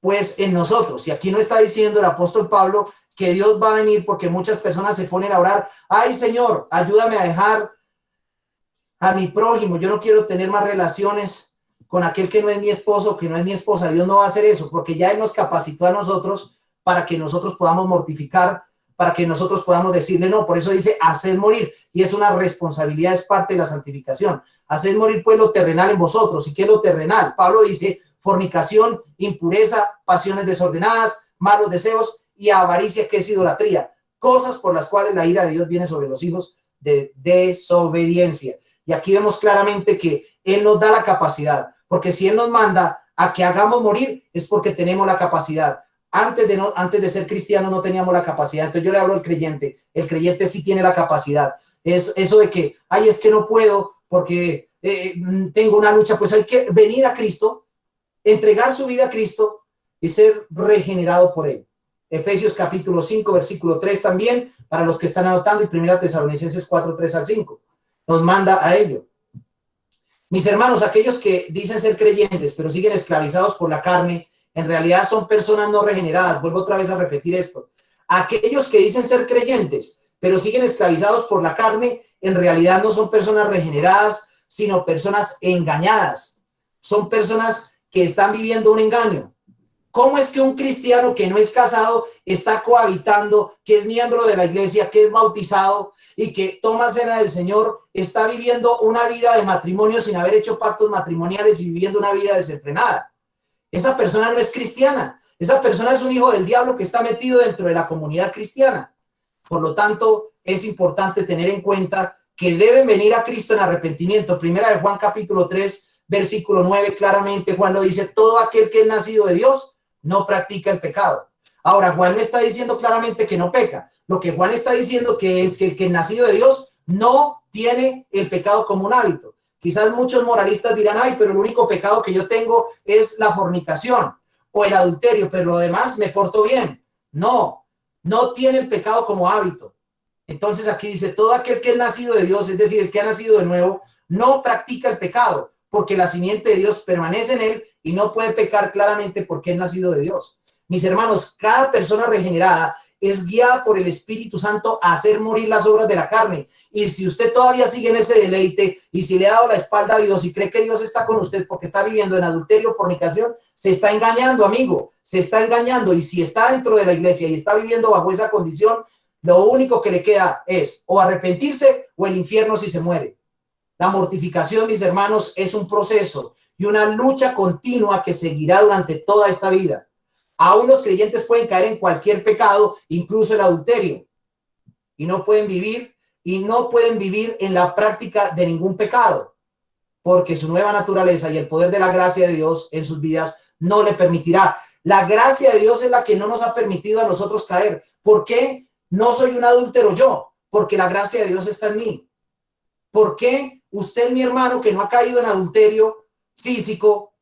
pues en nosotros. Y aquí no está diciendo el apóstol Pablo que Dios va a venir, porque muchas personas se ponen a orar, ay Señor, ayúdame a dejar a mi prójimo, yo no quiero tener más relaciones con aquel que no es mi esposo, que no es mi esposa. Dios no va a hacer eso, porque ya Él nos capacitó a nosotros para que nosotros podamos mortificar, para que nosotros podamos decirle no. Por eso dice hacer morir, y es una responsabilidad, es parte de la santificación. Hacer morir pues lo terrenal en vosotros. ¿Y qué es lo terrenal? Pablo dice fornicación, impureza, pasiones desordenadas, malos deseos y avaricia, que es idolatría, cosas por las cuales la ira de Dios viene sobre los hijos de desobediencia. Y aquí vemos claramente que Él nos da la capacidad, porque si Él nos manda a que hagamos morir, es porque tenemos la capacidad. Antes de ser cristiano no teníamos la capacidad. Entonces yo le hablo al creyente. El creyente sí tiene la capacidad. Es eso de que, ay, es que no puedo porque tengo una lucha. Pues hay que venir a Cristo, entregar su vida a Cristo y ser regenerado por Él. Efesios capítulo 5, versículo 3 también, para los que están anotando, y Primera Tesalonicenses 4, 3 al 5. Nos manda a ello. Mis hermanos, aquellos que dicen ser creyentes, pero siguen esclavizados por la carne, en realidad son personas no regeneradas. Vuelvo otra vez a repetir esto. Aquellos que dicen ser creyentes, pero siguen esclavizados por la carne, en realidad no son personas regeneradas, sino personas engañadas. Son personas que están viviendo un engaño. ¿Cómo es que un cristiano que no es casado está cohabitando, que es miembro de la iglesia, que es bautizado y que toma cena del Señor, está viviendo una vida de matrimonio sin haber hecho pactos matrimoniales y viviendo una vida desenfrenada? Esa persona no es cristiana. Esa persona es un hijo del diablo que está metido dentro de la comunidad cristiana. Por lo tanto, es importante tener en cuenta que deben venir a Cristo en arrepentimiento. Primera de Juan capítulo 3, versículo 9, claramente Juan lo dice: todo aquel que es nacido de Dios no practica el pecado. Ahora, Juan le está diciendo claramente que no peca. Lo que Juan está diciendo que es que el que es nacido de Dios no tiene el pecado como un hábito. Quizás muchos moralistas dirán, ay, pero el único pecado que yo tengo es la fornicación o el adulterio, pero lo demás me porto bien. No, no tiene el pecado como hábito. Entonces aquí dice, todo aquel que es nacido de Dios, es decir, el que ha nacido de nuevo, no practica el pecado, porque la simiente de Dios permanece en él y no puede pecar claramente porque es nacido de Dios. Mis hermanos, cada persona regenerada es guiada por el Espíritu Santo a hacer morir las obras de la carne. Y si usted todavía sigue en ese deleite y si le ha dado la espalda a Dios y cree que Dios está con usted porque está viviendo en adulterio, fornicación, se está engañando, amigo, se está engañando. Y si está dentro de la iglesia y está viviendo bajo esa condición, lo único que le queda es o arrepentirse o el infierno si se muere. La mortificación, mis hermanos, es un proceso y una lucha continua que seguirá durante toda esta vida. Aún los creyentes pueden caer en cualquier pecado, incluso el adulterio, y no pueden vivir en la práctica de ningún pecado, porque su nueva naturaleza y el poder de la gracia de Dios en sus vidas no le permitirá. La gracia de Dios es la que no nos ha permitido a nosotros caer. ¿Por qué no soy un adúltero yo? Porque la gracia de Dios está en mí. ¿Por qué usted, mi hermano, que no ha caído en adulterio físico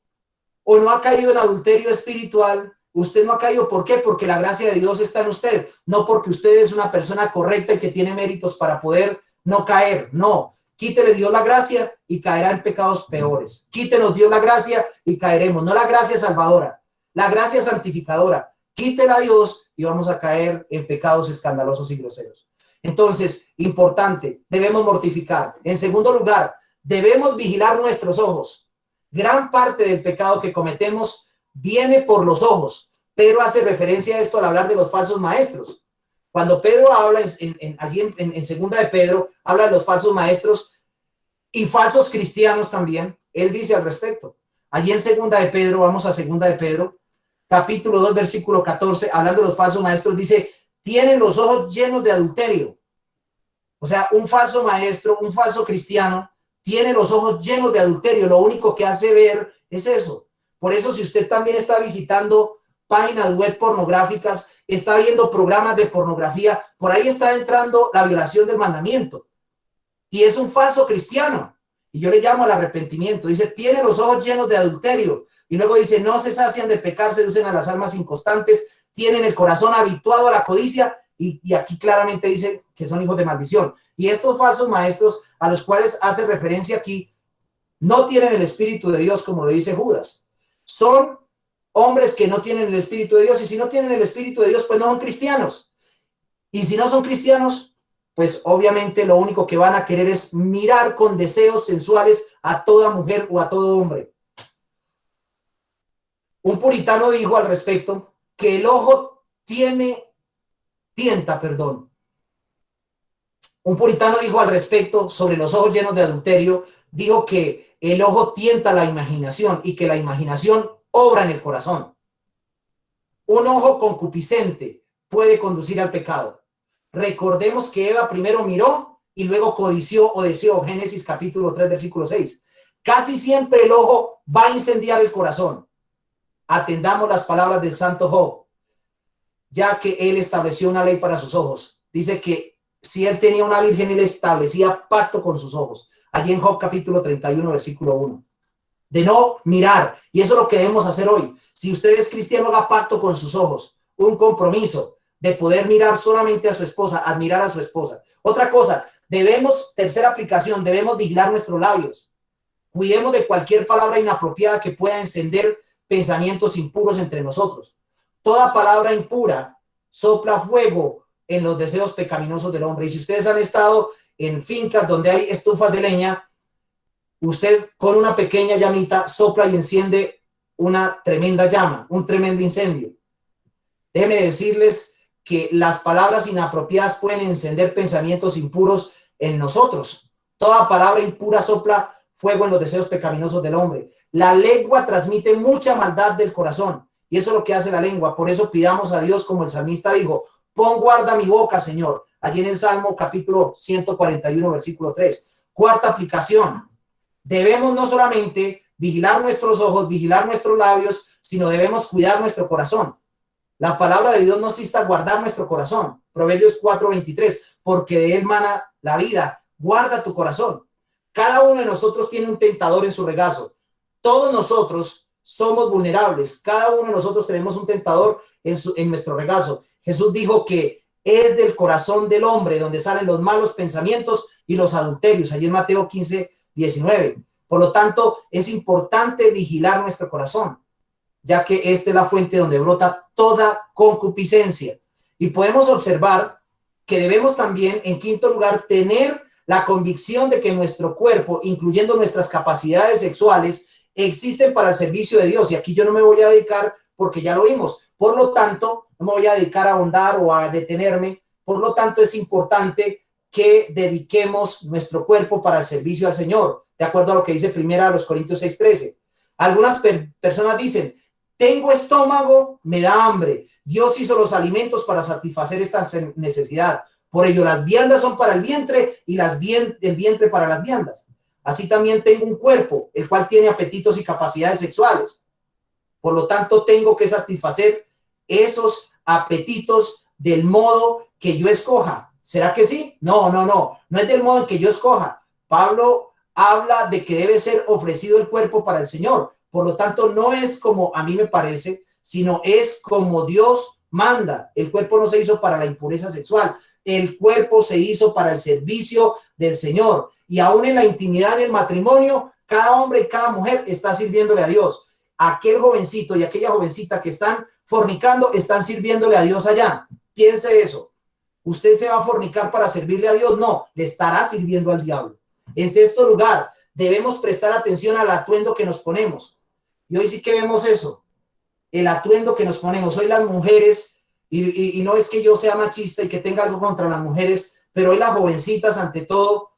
o no ha caído en adulterio espiritual, usted no ha caído? ¿Por qué? Porque la gracia de Dios está en usted, no porque usted es una persona correcta y que tiene méritos para poder no caer. No, quítele Dios la gracia y caerá en pecados peores. Quítenos Dios la gracia y caeremos. No la gracia salvadora, la gracia santificadora. Quítela a Dios y vamos a caer en pecados escandalosos y groseros. Entonces, importante, debemos mortificar. En segundo lugar, debemos vigilar nuestros ojos. Gran parte del pecado que cometemos viene por los ojos. Pedro hace referencia a esto al hablar de los falsos maestros. Cuando Pedro habla allí en segunda de Pedro, habla de los falsos maestros y falsos cristianos también. Él dice al respecto. Allí en segunda de Pedro, vamos a segunda de Pedro, capítulo 2, versículo 14, hablando de los falsos maestros, dice, tienen los ojos llenos de adulterio. O sea, un falso maestro, un falso cristiano, tiene los ojos llenos de adulterio. Lo único que hace ver es eso. Por eso, si usted también está visitando páginas web pornográficas, está viendo programas de pornografía, por ahí está entrando la violación del mandamiento. Y es un falso cristiano. Y yo le llamo al arrepentimiento. Dice, tiene los ojos llenos de adulterio. Y luego dice, no se sacian de pecar, seducen a las almas inconstantes, tienen el corazón habituado a la codicia. Y aquí claramente dice que son hijos de maldición. Y estos falsos maestros a los cuales hace referencia aquí, no tienen el Espíritu de Dios, como lo dice Judas. Son hombres que no tienen el Espíritu de Dios. Y si no tienen el Espíritu de Dios, pues no son cristianos. Y si no son cristianos, pues obviamente lo único que van a querer es mirar con deseos sensuales a toda mujer o a todo hombre. Un puritano dijo al respecto que el ojo tienta. Un puritano dijo al respecto sobre los ojos llenos de adulterio, dijo que el ojo tienta la imaginación y que la imaginación obra en el corazón. Un ojo concupiscente puede conducir al pecado. Recordemos que Eva primero miró y luego codició o deseó. Génesis capítulo 3, versículo 6. Casi siempre el ojo va a incendiar el corazón. Atendamos las palabras del santo Job, ya que él estableció una ley para sus ojos. Dice que si él tenía una virgen, él establecía pacto con sus ojos. Allí en Job capítulo 31, versículo 1. De no mirar. Y eso es lo que debemos hacer hoy. Si usted es cristiano, haga pacto con sus ojos. Un compromiso de poder mirar solamente a su esposa, admirar a su esposa. Otra cosa, tercera aplicación, debemos vigilar nuestros labios. Cuidemos de cualquier palabra inapropiada que pueda encender pensamientos impuros entre nosotros. Toda palabra impura sopla fuego en los deseos pecaminosos del hombre. Y si ustedes han estado en fincas donde hay estufas de leña, usted con una pequeña llamita sopla y enciende una tremenda llama, un tremendo incendio. Déjenme decirles que las palabras inapropiadas pueden encender pensamientos impuros en nosotros. Toda palabra impura sopla fuego en los deseos pecaminosos del hombre. La lengua transmite mucha maldad del corazón y eso es lo que hace la lengua. Por eso pidamos a Dios, como el salmista dijo, pon guarda mi boca, Señor. Allí en el Salmo capítulo 141, versículo 3. Cuarta aplicación. Debemos no solamente vigilar nuestros ojos, vigilar nuestros labios, sino debemos cuidar nuestro corazón. La palabra de Dios nos insta a guardar nuestro corazón. Proverbios 4:23, porque de él mana la vida. Guarda tu corazón. Cada uno de nosotros tiene un tentador en su regazo. Todos nosotros somos vulnerables. Cada uno de nosotros tenemos un tentador en nuestro regazo. Jesús dijo que es del corazón del hombre donde salen los malos pensamientos y los adulterios. Allí en Mateo 15:19. Por lo tanto, es importante vigilar nuestro corazón, ya que esta es la fuente donde brota toda concupiscencia. Y podemos observar que debemos también, en quinto lugar, tener la convicción de que nuestro cuerpo, incluyendo nuestras capacidades sexuales, existen para el servicio de Dios. Y aquí yo no me voy a dedicar porque ya lo vimos. Por lo tanto, no me voy a dedicar a ahondar o a detenerme. Por lo tanto, es importante que dediquemos nuestro cuerpo para el servicio al Señor, de acuerdo a lo que dice primera a Corintios 6:13. Algunas personas dicen, tengo estómago, me da hambre. Dios hizo los alimentos para satisfacer esta necesidad. Por ello, las viandas son para el vientre y el vientre para las viandas. Así también tengo un cuerpo, el cual tiene apetitos y capacidades sexuales. Por lo tanto, tengo que satisfacer esos apetitos del modo que yo escoja. ¿Será que sí? No es del modo en que yo escoja. Pablo habla de que debe ser ofrecido el cuerpo para el Señor. Por lo tanto, no es como a mí me parece, sino es como Dios manda. El cuerpo no se hizo para la impureza sexual. El cuerpo se hizo para el servicio del Señor. Y aún en la intimidad, en el matrimonio, cada hombre y cada mujer está sirviéndole a Dios. Aquel jovencito y aquella jovencita que están fornicando, están sirviéndole a Dios allá. Piense eso. ¿Usted se va a fornicar para servirle a Dios? No, le estará sirviendo al diablo. En sexto lugar, debemos prestar atención al atuendo que nos ponemos. Y hoy sí que vemos eso, el atuendo que nos ponemos. Hoy las mujeres, y no es que yo sea machista y que tenga algo contra las mujeres, pero hoy las jovencitas ante todo,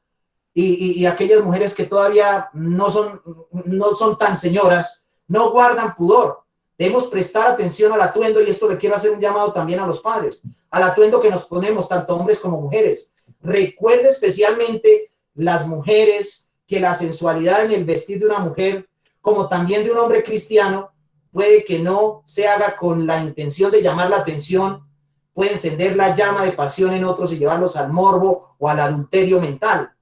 y aquellas mujeres que todavía no son tan señoras, no guardan pudor. Debemos prestar atención al atuendo, y esto le quiero hacer un llamado también a los padres, al atuendo que nos ponemos, tanto hombres como mujeres. Recuerde especialmente las mujeres que la sensualidad en el vestir de una mujer, como también de un hombre cristiano, puede que no se haga con la intención de llamar la atención, puede encender la llama de pasión en otros y llevarlos al morbo o al adulterio mental.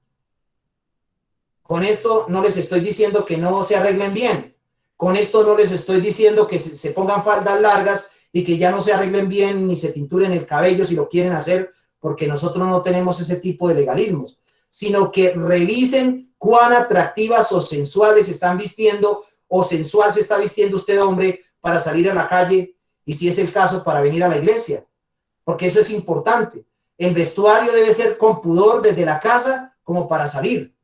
Con esto no les estoy diciendo que no se arreglen bien. Con esto no les estoy diciendo que se pongan faldas largas y que ya no se arreglen bien ni se tinturen el cabello si lo quieren hacer, porque nosotros no tenemos ese tipo de legalismos, sino que revisen cuán atractivas o sensuales están vistiendo o sensual se está vistiendo usted, hombre, para salir a la calle y, si es el caso, para venir a la iglesia, porque eso es importante. El vestuario debe ser con pudor desde la casa como para salir.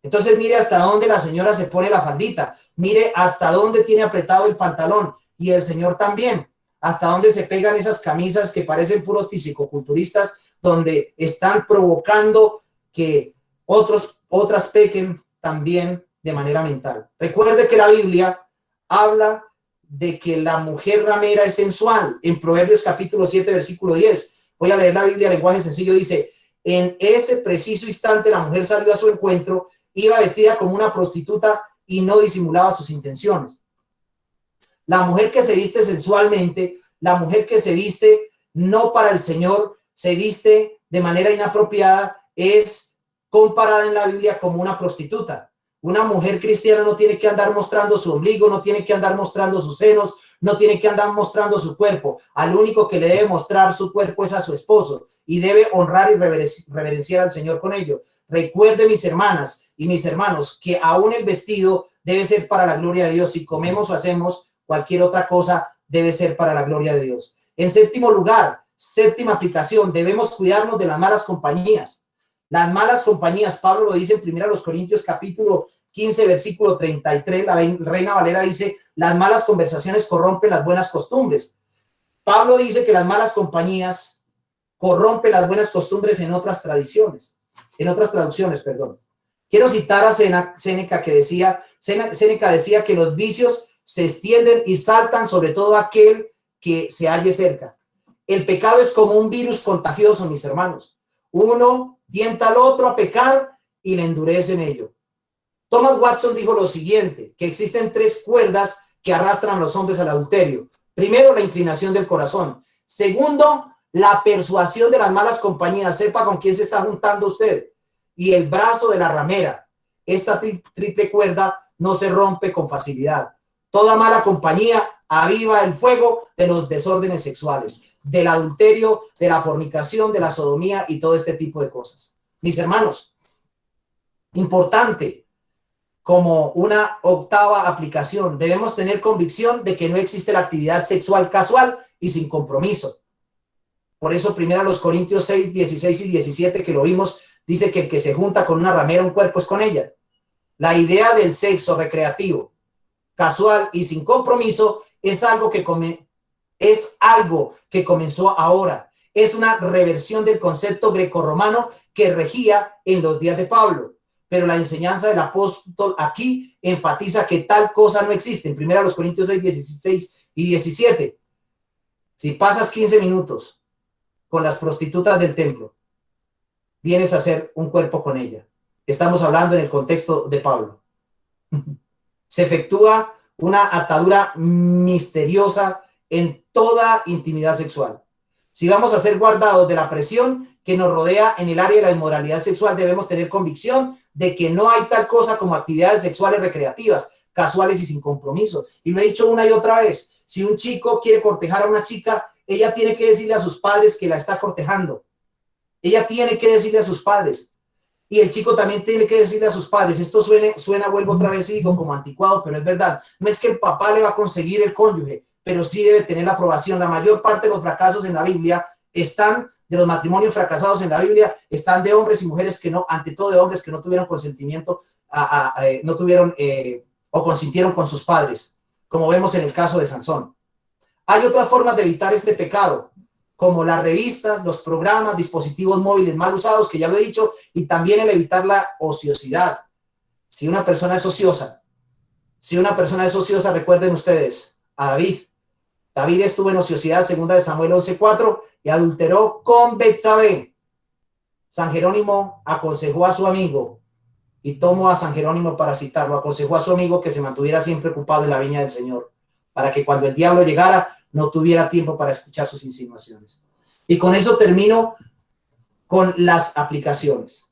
Entonces mire hasta dónde la señora se pone la faldita, mire hasta dónde tiene apretado el pantalón, y el señor también, hasta dónde se pegan esas camisas que parecen puros fisicoculturistas, donde están provocando que otras pequen también de manera mental. Recuerde que la Biblia habla de que la mujer ramera es sensual. En Proverbios capítulo 7, versículo 10. Voy a leer la Biblia, lenguaje sencillo, dice: en ese preciso instante la mujer salió a su encuentro, iba vestida como una prostituta y no disimulaba sus intenciones. La mujer que se viste sensualmente, la mujer que se viste no para el Señor, se viste de manera inapropiada, es comparada en la Biblia como una prostituta. Una mujer cristiana no tiene que andar mostrando su ombligo, no tiene que andar mostrando sus senos, no tiene que andar mostrando su cuerpo. Al único que le debe mostrar su cuerpo es a su esposo, y debe honrar y reverenciar al Señor con ello. Recuerde, mis hermanas y mis hermanos, que aún el vestido debe ser para la gloria de Dios. Si comemos o hacemos cualquier otra cosa, debe ser para la gloria de Dios. En séptimo lugar, séptima aplicación, debemos cuidarnos de las malas compañías. Las malas compañías, Pablo lo dice en 1 Corintios capítulo 15, versículo 33, la Reina Valera dice: las malas conversaciones corrompen las buenas costumbres. Pablo dice que las malas compañías corrompen las buenas costumbres en otras traducciones, perdón. Quiero citar a Séneca decía que los vicios se extienden y saltan sobre todo aquel que se halle cerca. El pecado es como un virus contagioso, mis hermanos. Uno tienta al otro a pecar y le endurece en ello. Thomas Watson dijo lo siguiente, que existen 3 cuerdas que arrastran a los hombres al adulterio. Primero, la inclinación del corazón. Segundo, la persuasión de las malas compañías. Sepa con quién se está juntando usted. Y el brazo de la ramera. Esta triple cuerda no se rompe con facilidad. Toda mala compañía aviva el fuego de los desórdenes sexuales, del adulterio, de la fornicación, de la sodomía y todo este tipo de cosas. Mis hermanos, importante, como una octava aplicación, debemos tener convicción de que no existe la actividad sexual casual y sin compromiso. Por eso 1 Corintios 6, 16 y 17, que lo vimos, dice que el que se junta con una ramera, un cuerpo es con ella. La idea del sexo recreativo, casual y sin compromiso es algo que comenzó ahora. Es una reversión del concepto grecorromano que regía en los días de Pablo. Pero la enseñanza del apóstol aquí enfatiza que tal cosa no existe. En 1 Corintios 6, 16 y 17. Si pasas 15 minutos con las prostitutas del templo, vienes a hacer un cuerpo con ella. Estamos hablando en el contexto de Pablo. Se efectúa una atadura misteriosa en toda intimidad sexual. Si vamos a ser guardados de la presión que nos rodea en el área de la inmoralidad sexual, debemos tener convicción de que no hay tal cosa como actividades sexuales recreativas, casuales y sin compromiso. Y lo he dicho una y otra vez, si un chico quiere cortejar a una chica, ella tiene que decirle a sus padres que la está cortejando. Ella tiene que decirle a sus padres. Y el chico también tiene que decirle a sus padres. Esto suena, vuelvo otra vez y digo, como anticuado, pero es verdad. No es que el papá le va a conseguir el cónyuge, pero sí debe tener la aprobación. La mayor parte de los fracasos en la Biblia de los matrimonios fracasados en la Biblia, están de hombres y mujeres que no, ante todo de hombres que no tuvieron consentimiento, no tuvieron o consintieron con sus padres, como vemos en el caso de Sansón. Hay otras formas de evitar este pecado, como las revistas, los programas, dispositivos móviles mal usados, que ya lo he dicho, y también el evitar la ociosidad. Si una persona es ociosa, recuerden ustedes a David. David estuvo en ociosidad, 2 Samuel 11:4, y adulteró con Betsabé. San Jerónimo aconsejó a su amigo, y tomo a San Jerónimo para citarlo, aconsejó a su amigo que se mantuviera siempre ocupado en la viña del Señor, para que cuando el diablo llegara no tuviera tiempo para escuchar sus insinuaciones. Y con eso termino con las aplicaciones.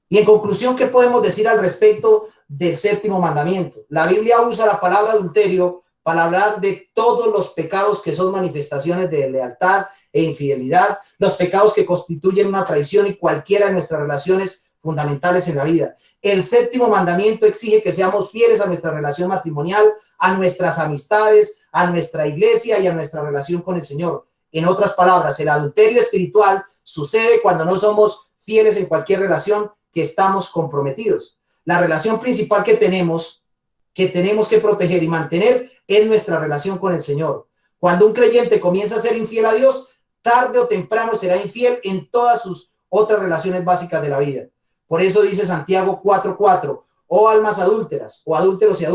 Y en conclusión, ¿qué podemos decir al respecto del séptimo mandamiento? La Biblia usa la palabra adulterio para hablar de todos los pecados que son manifestaciones de lealtad e infidelidad, los pecados que constituyen una traición y cualquiera de nuestras relaciones fundamentales en la vida. El séptimo mandamiento exige que seamos fieles a nuestra relación matrimonial, a nuestras amistades, a nuestra iglesia y a nuestra relación con el Señor. En otras palabras, el adulterio espiritual sucede cuando no somos fieles en cualquier relación que estamos comprometidos. La relación principal que tenemos que proteger y mantener es nuestra relación con el Señor. Cuando un creyente comienza a ser infiel a Dios, tarde o temprano será infiel en todas sus otras relaciones básicas de la vida. Por eso dice Santiago 4:4, oh almas adúlteras, o adúlteros y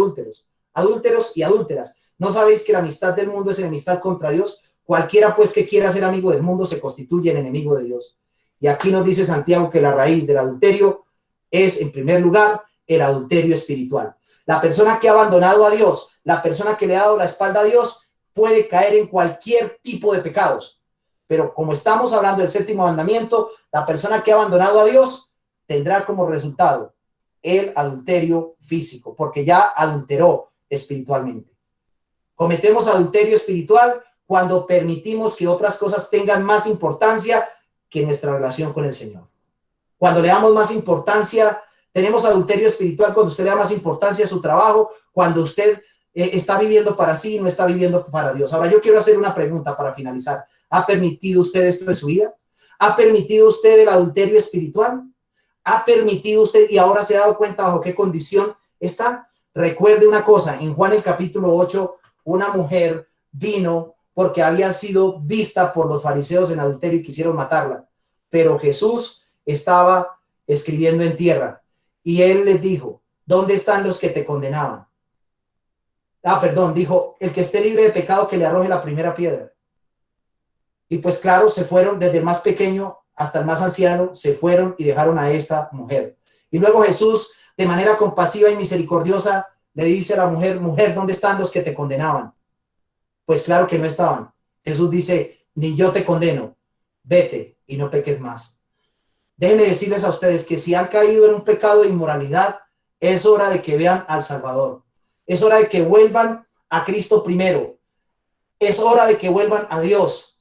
adúlteras, ¿no sabéis que la amistad del mundo es enemistad contra Dios? Cualquiera pues que quiera ser amigo del mundo se constituye en enemigo de Dios. Y aquí nos dice Santiago que la raíz del adulterio es, en primer lugar, el adulterio espiritual. La persona que ha abandonado a Dios, la persona que le ha dado la espalda a Dios, puede caer en cualquier tipo de pecados. Pero como estamos hablando del séptimo mandamiento, la persona que ha abandonado a Dios tendrá como resultado el adulterio físico, porque ya adulteró espiritualmente. Cometemos adulterio espiritual cuando permitimos que otras cosas tengan más importancia que nuestra relación con el Señor. Cuando le damos más importancia, tenemos adulterio espiritual cuando usted le da más importancia a su trabajo, cuando usted está viviendo para sí y no está viviendo para Dios. Ahora yo quiero hacer una pregunta para finalizar. ¿Ha permitido usted esto en su vida? ¿Ha permitido usted el adulterio espiritual? ¿Ha permitido usted y ahora se ha dado cuenta bajo qué condición está? Recuerde una cosa, en Juan el capítulo 8, una mujer vino porque había sido vista por los fariseos en adulterio y quisieron matarla. Pero Jesús estaba escribiendo en tierra y él les dijo, ¿dónde están los que te condenaban? Dijo, el que esté libre de pecado que le arroje la primera piedra. Y pues claro, se fueron desde el más pequeño hasta el más anciano, se fueron y dejaron a esta mujer. Y luego Jesús, de manera compasiva y misericordiosa, le dice a la mujer, mujer, ¿dónde están los que te condenaban? Pues claro que no estaban. Jesús dice, ni yo te condeno, vete y no peques más. Déjenme decirles a ustedes que si han caído en un pecado de inmoralidad, es hora de que vean al Salvador. Es hora de que vuelvan a Cristo primero. Es hora de que vuelvan a Dios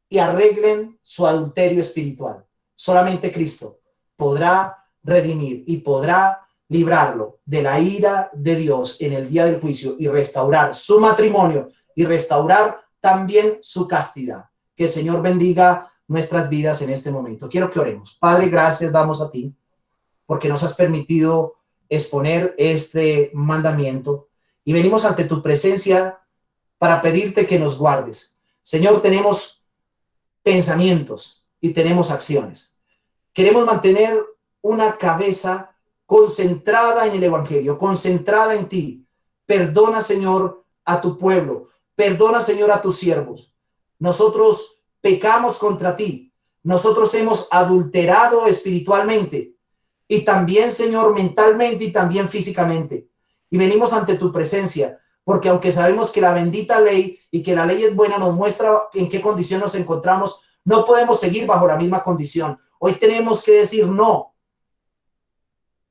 y arreglen su adulterio espiritual. Solamente Cristo podrá redimir y podrá librarlo de la ira de Dios en el día del juicio y restaurar su matrimonio y restaurar también su castidad. Que el Señor bendiga nuestras vidas en este momento. Quiero que oremos. Padre, gracias damos a ti porque nos has permitido exponer este mandamiento y venimos ante tu presencia para pedirte que nos guardes. Señor, tenemos pensamientos y tenemos acciones. Queremos mantener una cabeza concentrada en el Evangelio, concentrada en ti. Perdona, Señor, a tu pueblo. Perdona, Señor, a tus siervos. Nosotros pecamos contra ti. Nosotros hemos adulterado espiritualmente y también, Señor, mentalmente y también físicamente. Y venimos ante tu presencia, porque aunque sabemos que la bendita ley y que la ley es buena, nos muestra en qué condición nos encontramos, no podemos seguir bajo la misma condición. Hoy tenemos que decir no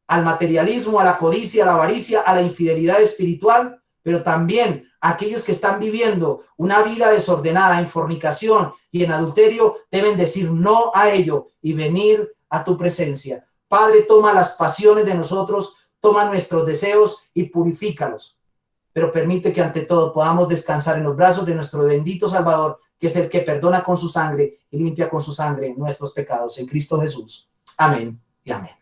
al materialismo, a la codicia, a la avaricia, a la infidelidad espiritual, pero también a aquellos que están viviendo una vida desordenada en fornicación y en adulterio, deben decir no a ello y venir a tu presencia. Padre, toma las pasiones de nosotros, toma nuestros deseos y purifícalos. Pero permite que ante todo podamos descansar en los brazos de nuestro bendito Salvador, que es el que perdona con su sangre y limpia con su sangre nuestros pecados. En Cristo Jesús. Amén y amén.